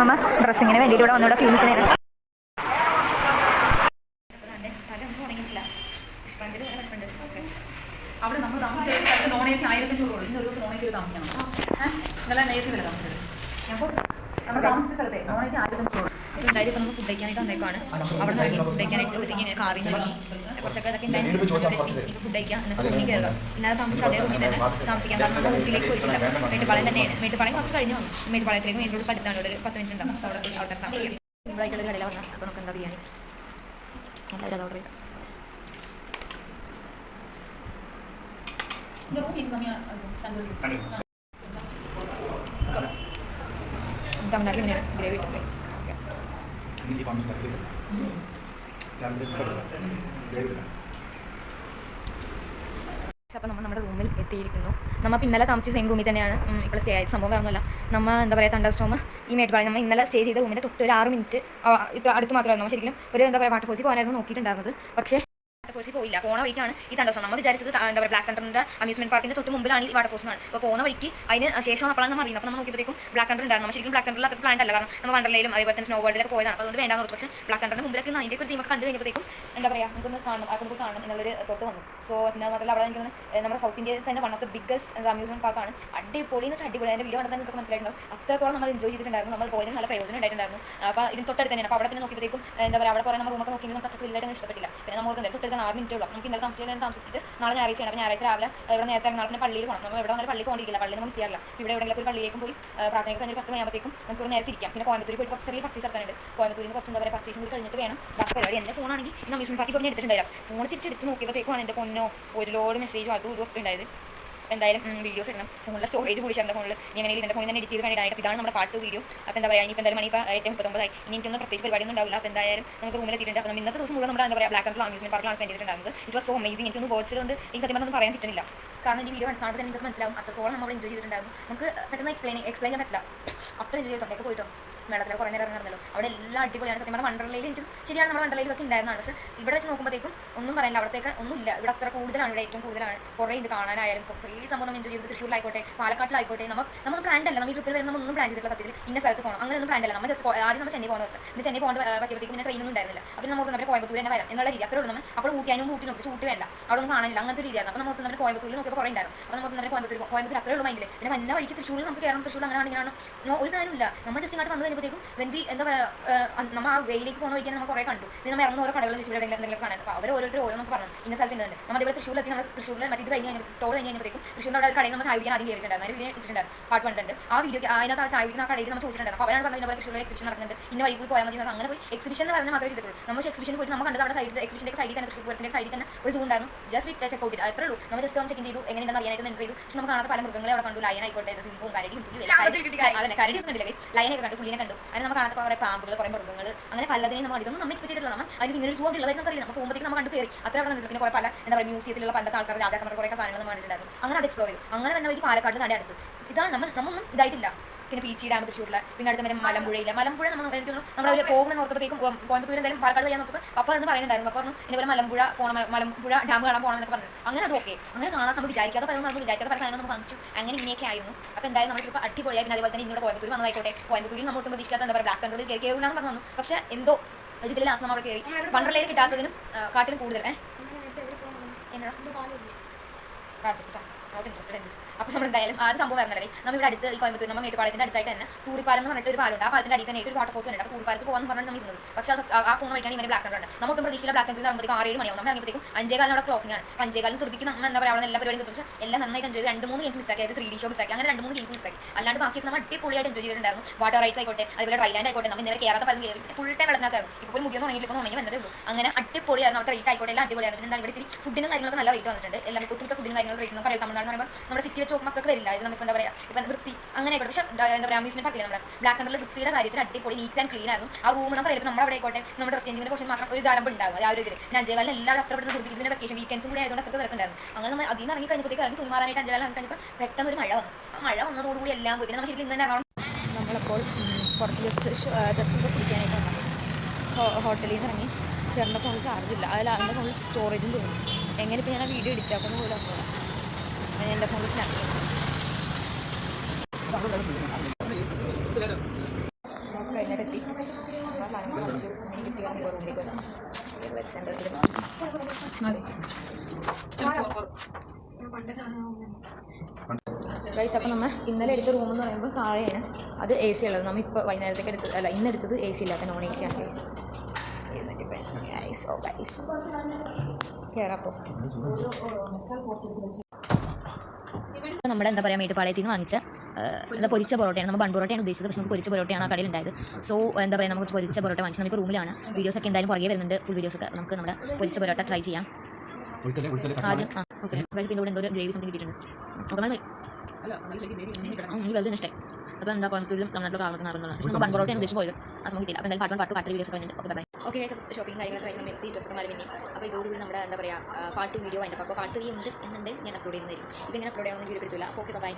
നമ്മൾ ഡ്രസ്സിങ്ങിന് വേണ്ടിയിട്ട് ഇവിടെ വന്നിവിടെ ക്ലിനിക്കിന് അവിടെ നമ്മൾ താമസിച്ചത് നോൺ AC 1500 ഉള്ളൂ. ഇന്ന് ഒരു ദിവസം നോൺ AC താമസിക്കണം. നല്ല AC വില താമസിച്ചത്. അപ്പോൾ നമ്മൾ താമസിച്ച സ്ഥലത്തെ നോൺ AC 1500 ഉള്ളൂ. ഉണ്ടായി. ഇപ്പോൾ നമ്മൾ ഫുഡ് കഴിക്കാനായിട്ട് വന്നേക്കാണ്. അവിടെ നിന്ന് ഇറങ്ങി ഫുഡ് കഴിക്കാനായിട്ട് ഒരുങ്ങി കാറിൽ നിന്ന് ഇറങ്ങി കുറച്ചൊക്കെ ഇതൊക്കെ ഉണ്ടായിരുന്നു. ഇപ്പോൾ ഫുഡ് കഴിക്കാം. എന്നിട്ട് റൂമിൽ കയറുക. ഇന്നലെ താമസിച്ച അതേ റൂമിൽ തന്നെ താമസിക്കാം. കാരണം നമ്മൾ ഊട്ടിയിലേക്ക് പോയിട്ടില്ല. മേട്ടുപാളയം തന്നെയാണ്. മേട്ടുപാളയം കുറച്ച് കഴിഞ്ഞു വന്നു. മേട്ടുപാളയത്തിലേക്ക് മേട്ടോട് അടുത്താണ്. ഒരു 10 മിനിറ്റ് ഉണ്ടാകും. അവിടെ താമസിക്കാം. സിമ്പിളായിട്ടുള്ള കടയിലാണ് വന്നത്. അപ്പോൾ നമുക്ക് എന്താ ബിരിയാണി എല്ലാവരും അത് ഓർഡർ ചെയ്തു. இந்த ரூம் இன்கமியா தங்களுக்கு തമിഴ്നാട്ടിൽ ഇങ്ങനെയാണ് ഗ്രേവി പ്ലേസ്. അപ്പോൾ നമ്മൾ നമ്മുടെ റൂമിൽ എത്തിയിരിക്കുന്നു. നമ്മൾ ഇന്നലെ താമസിച്ച സെയിം റൂമിൽ തന്നെയാണ് ഇപ്പോൾ സ്റ്റേ ആയത്. സംഭവം വേറൊന്നുമല്ല. നമ്മൾ എന്താ പറയുക തണ്ടർ സ്റ്റോം ഈ മേട്ടുപാളയം നമ്മൾ ഇന്നലെ സ്റ്റേ ചെയ്ത റൂമിൻ്റെ തൊട്ട് ഒരു 6 മിനിറ്റ് ഇത്ര അടുത്ത് മാത്രമായിരുന്നു. നമ്മൾ ശരിക്കും ഒരു എന്താ പറയുക വാട്ടർ ഫോൾസിൽ പോകാനായിരുന്നു നോക്കിയിട്ടുണ്ടായിരുന്നത്. പക്ഷേ വാട്ടർ ഓബിയസ്ലി പോയില്ല. പോണ വഴിക്കാണ് ഈ തണ്ടോസം. നമ്മൾ വിചാരിച്ചത് എന്താ പറയുക ബ്ലാക്ക് തണ്ടറിൻ്റെ അമ്യൂസ്മെന്റ് പാർക്കിൻ്റെ തൊട്ട് മുമ്പിലാണ് ഈ വാട്ടർ ഫോഴ്സ് എന്നാണ്. അപ്പോൾ പോകുന്ന വഴിക്ക് അതിന് ശേഷം അപ്പോഴാണ് നമ്മൾ അറിയുന്നത്. അപ്പോൾ നമ്മൾ നോക്കിയപ്പോഴത്തേക്കും ബ്ലാക്ക് തണ്ടർ ഉണ്ടായിരുന്നു. നമ്മൾ ശരിക്കും ബ്ലാക്ക് തണ്ടറിൽ അത്ര പ്ലാൻ അല്ല, കാരണം നമ്മൾ വണ്ടർലയിലും അതേപോലെ തന്നെ സ്നോ വേൾഡിലൊക്കെ പോയതാണ്. അതുകൊണ്ട് വേണ്ടാന്ന് പറഞ്ഞു. പക്ഷേ ബ്ലാക്ക് തണ്ടറിന് മുമ്പിലൊക്കെ അതിൻ്റെ ഒരു തീമൊക്കെ കണ്ടു കഴിഞ്ഞപ്പോഴത്തേക്കും എന്താ പറയുക നമുക്കൊന്ന് കാണണം, അതൊക്കെ കാണണം എന്നുള്ളൊരു തോട്ട് വന്നു. സോ പിന്നെ മാത്രമല്ല അവിടെ എനിക്ക് നമ്മുടെ സൗത്ത് ഇന്ത്യയിൽ തന്നെ one of the biggest amusement പാർക്കാണ്. അടിപൊളി എന്ന് വെച്ചാൽ അടിപൊളി. അതിൻ്റെ വീഡിയോ കണ്ടാൽ നിങ്ങൾക്ക് മനസ്സിലായിട്ടുണ്ടാവും അത്രത്തോളം നമ്മൾ എൻജോയ് ചെയ്തിട്ടുണ്ടായിരുന്നു. നമ്മൾ പോയതിന് നല്ല പ്രയോജനം ഉണ്ടായിട്ടുണ്ടായിരുന്നു. അപ്പോൾ ഇതിന് തൊട്ടടുത്ത് തന്നെയാണ്. അപ്പോൾ അവിടെ പിന്നെ നോക്കിയപ്പോഴത്തേക്കും എന്താ പറയുക അവിടെ കുറേ നമ്മൾ റൂമൊക്കെ നോക്കി നമുക്ക് അത്ര വലിയതായിട്ട് ഇഷ്ടപ്പെട്ടില്ല. പിന്നെ നമുക്ക് തൊട്ടടുത്ത് 6 മിനിറ്റേ ഉള്ളൂ. നമുക്ക് ഇന്നലെ താമസിച്ചിട്ട് നാളെ ഞായറാഴ്ചയാണ്. അപ്പോൾ ഞായറാഴ്ച രാവിലെ ഇവിടെ നേരത്തെ നാളെ പിന്നെ പള്ളിയിൽ പോകണം. നമ്മൾ ഇവിടെ വന്നിട്ട് പള്ളിയിൽ പോകേണ്ടിയില്ല, പള്ളിയിൽ നമ്മൾ ചെയ്യാറില്ല. ഇവിടെ എവിടെയെങ്കിലും ഒരു പള്ളിയിലേക്കും പോയി പ്രാർത്ഥനയ്ക്ക് കഴിഞ്ഞ് 10 മണിയാകുമ്പോഴത്തേക്കും നമുക്ക് നേരത്തെ ഇരിക്കാം. പിന്നെ കോയമ്പത്തൂർ പോയിട്ട് കുറച്ച് ചെറിയ പർച്ചേസ് നടത്താനുണ്ട്. കോയമ്പത്തൂരിൽ നിന്ന് കുറച്ച് എന്താ പറയുക പർച്ചേസും കൂടി കഴിഞ്ഞിട്ട് വേണം ബാക്കി പരിപാടി. എൻ്റെ ഫോണാണെങ്കിൽ ഇന്ന് അമ്യൂസ്മെന്റ് പാർക്കിൽ പോയി എടുത്തിട്ടുണ്ടായിരുന്നു. ഫോൺ തിരിച്ചെടുത്ത് നോക്കിയപ്പോഴത്തേക്കാണ് എൻ്റെ പൊന്നോ ഒരുപാട് മെസ്സേജും അതും ഇതും ഒക്കെ ഉണ്ടായത്. എന്തായാലും വീഡിയോസ് ഇടണം. ഫോണിലെ സ്റ്റോറേജ് കൂടി എൻ്റെ ഫോണിൽ എങ്ങനെയും എൻ്റെ ഫോണിൽ തന്നെ എഡിറ്റ് ചെയ്ത് വേണ്ടിയിട്ടായിട്ട്. ഇതാണ് നമ്മുടെ പാർട്ട് വീഡിയോ. അപ്പോൾ എന്താ പറയുക ഇനിയിപ്പോൾ എന്തായാലും മണി ഇപ്പോൾ 8:39 ഇനി എനിക്കൊന്നും പ്രത്യേകിച്ച് പരിപാടിയൊന്നും ഉണ്ടാവില്ല. അപ്പോൾ എന്തായാലും നമുക്ക് റൂമിൽ എത്തിയിട്ടുണ്ട്. അപ്പോൾ ഇന്നത്തെ ദിവസം മുഴുവൻ നമ്മുടെ എന്താ പറയുക ബ്ലാക്ക് ആൻഡ് അമ്യൂസ്മെന്റ് പാർക്കിലാണ് സ്പെൻഡ് ചെയ്തിട്ടുണ്ടായിരുന്നത്. It was so amazing. എനിക്കൊന്നും വേർഡ്സിൽ കൊണ്ട് ഈ സത്യം പറഞ്ഞൊന്നും പറയാൻ കിട്ടുന്നില്ല. കാരണം ഈ വീഡിയോ കാണുമ്പോൾ തന്നെ നിങ്ങൾക്ക് മനസ്സിലാവും അത്രത്തോളം നമ്മൾ എൻജോയ് ചെയ്തിട്ടുണ്ടായിരുന്നു. നമുക്ക് പെട്ടെന്ന് എക്സ്പ്ലെയിൻ ചെയ്യാൻ പറ്റില്ല. അത്ര എൻജോയ് ചെയ്തിട്ടൊക്കെ പോയിട്ടോ. വെള്ളത്തിൽ കുറേ നേരം നടന്നല്ലോ. അവിടെ എല്ലാം അടിപൊളിയാണ്. സത്യം പറഞ്ഞാൽ വണ്ടർലയിൽ എനിക്ക് ശരിയാണ് നമ്മൾ വണ്ടർലയിലൊക്കെ ഉണ്ടായിരുന്നതാണ്. പക്ഷേ ഇവിടെ വെച്ച് നോക്കുമ്പോഴത്തേക്കും ഒന്നും പറയാനില്ല. അവിടത്തേക്ക് ഒന്നുമില്ല. ഇവിടെ അത്ര കൂടുതലാണ്. ഇവിടെ ഏറ്റവും കൂടുതലാണ്. കുറേ ഇത് കാണാനായാലും കുറേ സംഭവം നമ്മൾ എൻജോയ് ചെയ്തത്. തൃശ്ശൂരിലായിക്കോട്ടെ പാലക്കാട്ടിലായിക്കോട്ടെ നമ്മൾ പ്ലാൻ അല്ല. നമ്മൾ ഈ ട്രിപ്പിൽ വരുമ്പോൾ ഒന്നും പ്ലാൻ ചെയ്തിട്ടുള്ള സത്യത്തിൽ ഇന്ന സ്ഥലത്ത് പോകണം അങ്ങനെയൊന്നും പ്ലാൻ അല്ല. നമ്മൾ ജസ്റ്റ് ആദ്യം നമ്മൾ ചെന്നൈ പോകുന്നത്. പിന്നെ ചെന്നൈ പോകേണ്ട പറ്റിയപ്പോഴത്തേക്കും പിന്നെ ട്രെയിനൊന്നും ഉണ്ടായിരുന്നില്ല. അപ്പോൾ നമുക്ക് നമ്മുടെ കോയമ്പത്തൂർ തന്നെ വരാം എന്നുള്ള രീതി. അത്രേ ഉള്ളൂ. നമ്മൾ അപ്പോൾ ഊട്ടിയാനും ഊട്ടി നോക്കി ഊട്ടി വേണ്ട അവിടെ ഒന്നും കാണാനില്ല അങ്ങനത്തെ രീതിയാണ്. അപ്പോൾ നമുക്ക് നമ്മുടെ കോയമ്പത്തൂരിൽ നോക്കിയപ്പോൾ കുറേ ഉണ്ടായിരുന്നു. അപ്പോൾ നമുക്ക് നമ്മുടെ കോയമ്പത്തൂർ അത്രേ ഉള്ളൂ മൈൻഡിൽ. പിന്നെ വന്ന വഴിക്ക് തൃശ്ശൂരിൽ നമുക്ക് കയറണം. തൃശ്ശൂർ അങ്ങനെയാണ് ഇങ്ങനെയാണ് ഒരു പ്ലാനില്ല. നമ്മൾ ജസ്റ്റ് ഇങ്ങോട്ട് വന്നു കഴിഞ്ഞപ്പോഴത്തേക്കും വെൻവി എന്താ പറയുക നമ്മൾ ആ വെയിലേക്ക് പോകുന്ന വഴിക്കാൻ നമ്മൾ കുറേ കണ്ടു. പിന്നെ നമ്മൾ ഇറങ്ങുന്ന ഓരോ കടകളും ചുറ്റും എന്തെങ്കിലും കാണാൻ. അപ്പോൾ അവർ ഓരോരുത്തർ ഓരോന്നും പറഞ്ഞു ഇന്ന സ്ഥലത്ത് ഉണ്ട്. നമ്മൾ അതേപോലെ തൃശ്ശൂരിലെത്തി. നമ്മൾ തൃശ്ശൂരിൽ മറ്റേ ഇത് ടോൾ കഴിഞ്ഞപ്പോഴത്തേക്കും തൃശ്ശൂരിൻ്റെ അവിടെ കടയിൽ നമ്മൾ ചായ കുടിക്കാൻ ആദ്യം കയറിയിട്ടുണ്ടായിരുന്നു. അതിന് വീഡിയോ ഇട്ടിട്ടുണ്ടായിരുന്നു. പാട്ട് കണ്ടിട്ടുണ്ട്. ആ വീഡിയോ അതിനകത്ത് ആ ചായ കുടിക്കുന്ന കടയിൽ നമ്മൾ ചോദിച്ചിട്ടുണ്ടായിരുന്നു. അപ്പോൾ അവരാണ് പറഞ്ഞത് തൃശ്ശൂരിൽ എക്സിബിഷൻ നടക്കുന്നുണ്ട് ഇന്ന വഴി കൂടി പോയാൽ മതി എന്ന് അങ്ങനെ പോയി എക്സിബിഷൻ എന്ന് പറഞ്ഞാൽ മാത്രമേ ചെയ്തിട്ടുള്ളൂ. നമ്മൾ എക്സിബിഷൻ പോയിട്ട് നമ്മൾ കണ്ടത് അവിടെ സൈഡിൽ എക്സിബിഷൻ്റെ സൈഡിൽ തന്നെ തൃശ്ശൂർ പൂരത്തിൻ്റെ സൈഡിൽ തന്നെ ഒരു സൂ ഉണ്ടായിരുന്നു. ജസ്റ്റ് ചെക്ക് ഔട്ട് ചെയ്ത് അത്രേ ഉള്ളൂ. നമ്മൾ ജസ്റ്റ് ഒന്ന് ചെക്ക് ചെയ്തു എങ്ങനെയുണ്ടെന്ന് അറിയാനായിട്ട് എൻ്റർ ചെയ്തു. പക്ഷേ നമുക്ക് കാണാത്ത പല മൃഗങ്ങളെ അവിടെ കണ്ടു. ലയൻ ആയിക്കോട്ടെ സിംഹവും കരടിയും അതിനെ കരടി ഒന്നുമില്ല ഗൈസ്. ലയനൊക്കെ കണ്ടു പുള്ളിനെ കണ്ടു. അതിന് നമ്മൾ കാണാത്ത കുറേ പാമ്പുകൾ കുറേ മൃഗങ്ങൾ അങ്ങനെ പലതിനെയും നമ്മൾ ഇതൊന്നും നമ്മൾ എക്സ്പെക്ട് ചെയ്തിട്ടില്ല. നമ്മൾ അതിന് ഇങ്ങനെ ഒരു സൂ ഉള്ളതായിട്ട് നമുക്ക് അറിയില്ല. നമ്മൾ പോകുമ്പോഴത്തേക്ക് നമ്മൾ കണ്ടു കയറി അത്ര അവിടെ കണ്ടു. പിന്നെ കുറേ പല എന്താ പറയുക മ്യൂസിയത്തിലുള്ള പണ്ടത്തെ ആൾക്കാർ രാജാക്കന്മാർ കുറേ സാധനങ്ങൾ നമ്മൾ കണ്ടിട്ടുണ്ടായിരുന്നു. അങ്ങനെ അത് എക്സ്പ്ലോർ ചെയ്തു. അങ്ങനെ വന്ന വഴിക്ക് പാലക്കാട് നട അടുത്ത് ഇതാണ് നമ്മളൊന്നും ഇതായിട്ടില്ല. പിന്നെ പീച്ചി ഡാം തൃശ്ശൂരിൽ പിന്നെ അടുത്ത മറ്റേ മലമ്പുഴയില്ല. മലമ്പുഴ നമ്മൾ എനിക്ക് നമ്മളൊരു പോകുന്ന ഓർത്തപ്പോഴത്തേക്കും കോയമ്പത്തൂർ എന്തായാലും പാലക്കാട് വഴിയാൻ നോക്കുമ്പോൾ അപ്പോൾ അന്ന് പറയുന്നുണ്ടായിരുന്നു. അപ്പോൾ പറഞ്ഞു ഇതുപോലെ മലമ്പുഴ ഡാം കാണാൻ പോകണമെന്നൊക്കെ പറഞ്ഞു. അങ്ങനെ അത് ഓക്കെ അങ്ങനെ കാണാൻ നമ്മൾ വിചാരിക്കാത്ത പല നമ്മൾ വിചാരിക്കാത്ത പല സാധനങ്ങൾ നമ്മൾ കാണിച്ചു. അങ്ങനെ ഇങ്ങനെയൊക്കെ ആയിരുന്നു. അപ്പോൾ എന്തായാലും നമ്മൾ ട്രിപ്പ് അടിപൊളിയായി. പിന്നെ അതുപോലെ തന്നെ ഇന്നോട് കോയമ്പത്തൂർ വന്നതായിക്കോട്ടെ. കോയമ്പത്തൂരിൽ നമ്മൾ ഒട്ടും പ്രതീക്ഷിക്കാത്ത എന്താ പറയുക ബ്ലാക്ക് കണ്ടറിൽ കയറിയെന്ന് പറഞ്ഞു. പക്ഷേ എന്തോ ഒരിക്കലും ലാസ്റ്റ് നമ്മൾ കയറി വണ്ടർലയിൽ കിട്ടാത്തതിനും കാട്ടിലും കൂടുതൽ കാട്ടിട്ടാ നോട്ട് ഇൻട്രസ്റ്റഡ് ഇൻ ദിസ്. അപ്പോൾ നമ്മൾ എന്തായാലും ആ സംഭവം വരുന്നില്ല. നമ്മൾ ഇവിടെ അടുത്ത് ഈ കോയമ്പത്തൂർ നമ്മൾ മേട്ടുപാളത്തിൻ്റെ അടുത്തായിട്ട് തന്നെ തൂറിപ്പാലം എന്ന് പറഞ്ഞിട്ട് ഒരു പാലുണ്ട്. ആ പാലത്തിൻ്റെ അടിയിൽ തന്നെ ഒരു വാട്ടർ ഫോഴ്സ് ഉണ്ട്. അപ്പോൾ തൂറിപ്പാലത്ത് പോകാൻ പറഞ്ഞാൽ നമ്മൾ ഇരുന്നത്. പക്ഷേ ആ പോകുന്ന വഴിക്കാണ് ഇവനെ ബ്ലാക്ക് ഉണ്ട്. നമ്മൾ ഒട്ടും പ്രതീക്ഷയില്ല. ബ്ലാക്ക് കണ്ടറിൽ ആകുമ്പോഴത്തേക്കും 6-7 മണിയാവും. നമ്മൾ ഇറങ്ങിയപ്പോഴത്തേക്കും 5:15 അവിടെ ക്ലോസിംഗ് ആണ്. 5:15 ധൃതിക്ക് നമ്മൾ എന്താ പറയുക അവിടെ എല്ലാ പരിപാടിയും തീർച്ച എല്ലാം നന്നായിട്ട് എൻജോയ് ചെയ്ത് 2-3 ഗെയിംസ് മിസ്സാക്കി. അതായത് 3D ഷോ മിസ്സാക്കി. അങ്ങനെ 2-3 ഗെയിംസ് മിസ്സാക്കി. അല്ലാണ്ട് ബാക്കിയൊക്കെ നമ്മൾ അടിപൊളിയായിട്ട് എൻജോയ് ചെയ്തിട്ടുണ്ടായിരുന്നു. വാട്ടർ റൈഡ്സ് ആയിക്കോട്ടെ അതുപോലെ ഡ്രൈലാൻഡ് ആയിക്കോട്ടെ. നമ്മൾ ഇന്നലെ കയറാത്ത പലതും കയറി ഫുൾ ടൈം വെള്ളത്തിനകത്തായിരുന്നു. ഇപ്പോൾ ഒരു മുഖ്യം തുടങ്ങിയിട്ട് വന്നതേ ഉള്ളൂ. അങ്ങനെ അടിപൊളിയായിരുന്നു. അവിടെ റേറ്റ് ആയിക്കോട്ടെ എല്ലാം അടിപൊളിയായിരുന്നു. എന്നാൽ ഇവിടെ ഇത്തിരി ഫുഡിനും കാര്യങ്ങളൊക്കെ നല്ല റേറ്റ് വന്നിട്ടുണ്ട്. എല്ലാം ഒട്ടുമിക്ക ഫുഡിനും കാര്യങ്ങളും റേറ്റ് എന്ന് പറയുമ്പോൾ തമിഴ്നാട് എന്ന് പറയുമ്പോൾ നമ്മുടെ സിറ്റി വെച്ച് നോക്കുമ്പോൾ മക്കൾക്ക് വരില്ല. ഇത് നമുക്ക് എന്താ പറയുക ഇപ്പം വൃത്തി അങ്ങനെ ആയിക്കോട്ടെ. പക്ഷേ എന്താ പറയുക അമ്യൂസ്മെന്റ് പാർക്കില്ല നമ്മുടെ ബ്ലാക്ക് കണ്ടറിൽ വൃത്തിയുടെ കാര്യത്തിൽ അടിപൊളി നീറ്റ് ആൻഡ് ക്ലീൻ ആയിരുന്നു. ആ റൂം നമ്മൾ പറയുമ്പോൾ നമ്മുടെ അവിടെ ആയിക്കോട്ടെ നമ്മുടെ ഡ്രസ് ചേഞ്ചിങ്ങിൻ്റെ പോർഷൻ മാത്രം ഒരു ധാരമ്പ് ഉണ്ടാകും. ആ ഒരു ഇതിൽ പിന്നെ 5:15 എല്ലാവരും അത്ര പെട്ടെന്ന് വൃത്തി. ഇതിൻ്റെ വെക്കേഷൻ വീക്കെൻഡ്സും കൂടി ആയതുകൊണ്ട് അത്ര തിരക്കുണ്ടായിരുന്നു. അങ്ങനെ നമ്മൾ അതിൽ നിന്ന് ഇറങ്ങി കഴിഞ്ഞപ്പോഴത്തേക്ക് ഇറങ്ങി തുണിമാറാനായിട്ട് 5:15 ഇറങ്ങി കഴിഞ്ഞപ്പോൾ പെട്ടെന്ന് ഒരു മഴ വന്നു. ആ മഴ വന്നതോടുകൂടി എല്ലാം പോയി. പിന്നെ നമ്മൾ ശരിക്കും ഇന്ന് തന്നെ ഇറങ്ങണം. നമ്മളപ്പോൾ പുറത്ത് ജസ്റ്റ് കുടിക്കാനായിട്ട് വന്നു. ഹോട്ടലിൽ നിന്ന് ഇറങ്ങി. ചേട്ടൻ്റെ ഫോണിൽ ചാർജില്ല. അതിൻ്റെ ഫോണിൽ സ്റ്റോറേജും തോന്നും. എങ്ങനെ ഇപ്പോൾ ഞാൻ വീഡിയോ എഡിറ്റ് ആക്കുന്നു പോലും അറിഞ്ഞൂടാ. ഞാൻ എൻ്റെ ഫോണിൽ സ്നാപ്പ് ചെയ്യും. കഴിഞ്ഞിട്ടെത്തി ആ സാധനങ്ങൾ കാണിച്ചു. എനിക്ക് ഗിഫ്റ്റ് കാരണം റൂമിലേക്ക് വരാം. ഗൈസ് അപ്പോൾ നമ്മൾ ഇന്നലെ എടുത്ത റൂം എന്ന് പറയുമ്പോൾ താഴെയാണ്. അത് എ സി ഉള്ളത്. നമ്മൾ ഇപ്പോൾ വൈകുന്നേരത്തേക്ക് എടുത്തത് അല്ല ഇന്നെടുത്തത് എ സി ഇല്ലാത്ത നോൺ എ സി ആണ് ഗൈസ്. കയറാപ്പോൾ നമ്മുടെ എന്താ പറയുക മേട്ടുപാളയത്തിൽ നിന്ന് വാങ്ങിച്ച എന്താ പൊരിച്ച പൊറോട്ടയാണ്. നമ്മൾ ബൺ പൊറോട്ടയാണ് ഉദ്ദേശിച്ചത്. പക്ഷേ നമുക്ക് പൊരിച്ച പൊറോട്ടയാണ് ആ കടയിൽ ഉണ്ടായത്. സോ എന്താ പറയുക നമുക്ക് പൊരിച്ച പൊറോട്ട വാങ്ങിച്ചു. നമ്മൾ ഇപ്പോൾ റൂമിലാണ്. വീഡിയോസൊക്കെ എന്തായാലും പുറകെ വരുന്നുണ്ട്. ഫുൾ വീഡിയോസൊക്കെ നമുക്ക് നമ്മുടെ പൊരിച്ച പൊറോട്ട ട്രൈ ചെയ്യാം. ആദ്യം ഓക്കെ പിന്നെ ഇവിടെ എന്തോ ഒരു ഗ്രേവി സംതിങ് കിട്ടിയിട്ടുണ്ട്. അപ്പോൾ ഈ വെറുതെ ഇഷ്ടമായി. അപ്പോൾ എന്താ കോയമ്പത്തൂരിലും തമിഴ്നാട്ടിലൊക്കെ ആളുകൾ നടന്നതാണ്. പക്ഷേ നമ്മൾ ബൺ പൊറോട്ടയാണ് ഉദ്ദേശിച്ച് പോയത്. ആ സമയം കിട്ടിയില്ല. അപ്പോൾ എന്തായാലും പാട്ട് വീഡിയോസ് ഒക്കെ വരുന്നുണ്ട്. Okay bye. ഓക്കെ ഷോപ്പിംഗ് കാര്യങ്ങളൊക്കെ നമ്മൾ ഈ ഡ്രസ്സൊക്കെ മാറി പിന്നെ അപ്പോൾ ഇതോടുകൂടി നമ്മുടെ എന്താ പറയുക പാട്ട് വീഡിയോ അതിൻ്റെ അപ്പോൾ പാട്ട് ഉണ്ട് എന്നുണ്ടെങ്കിൽ ഞാൻ അപ്ലോഡ് ചെയ്യുന്നതായിരിക്കും. ഇതെങ്ങനെ അപ്ലോഡ് ചെയ്യണമെന്ന് വീഡിയോ എടുത്തില്ല. Okay bye.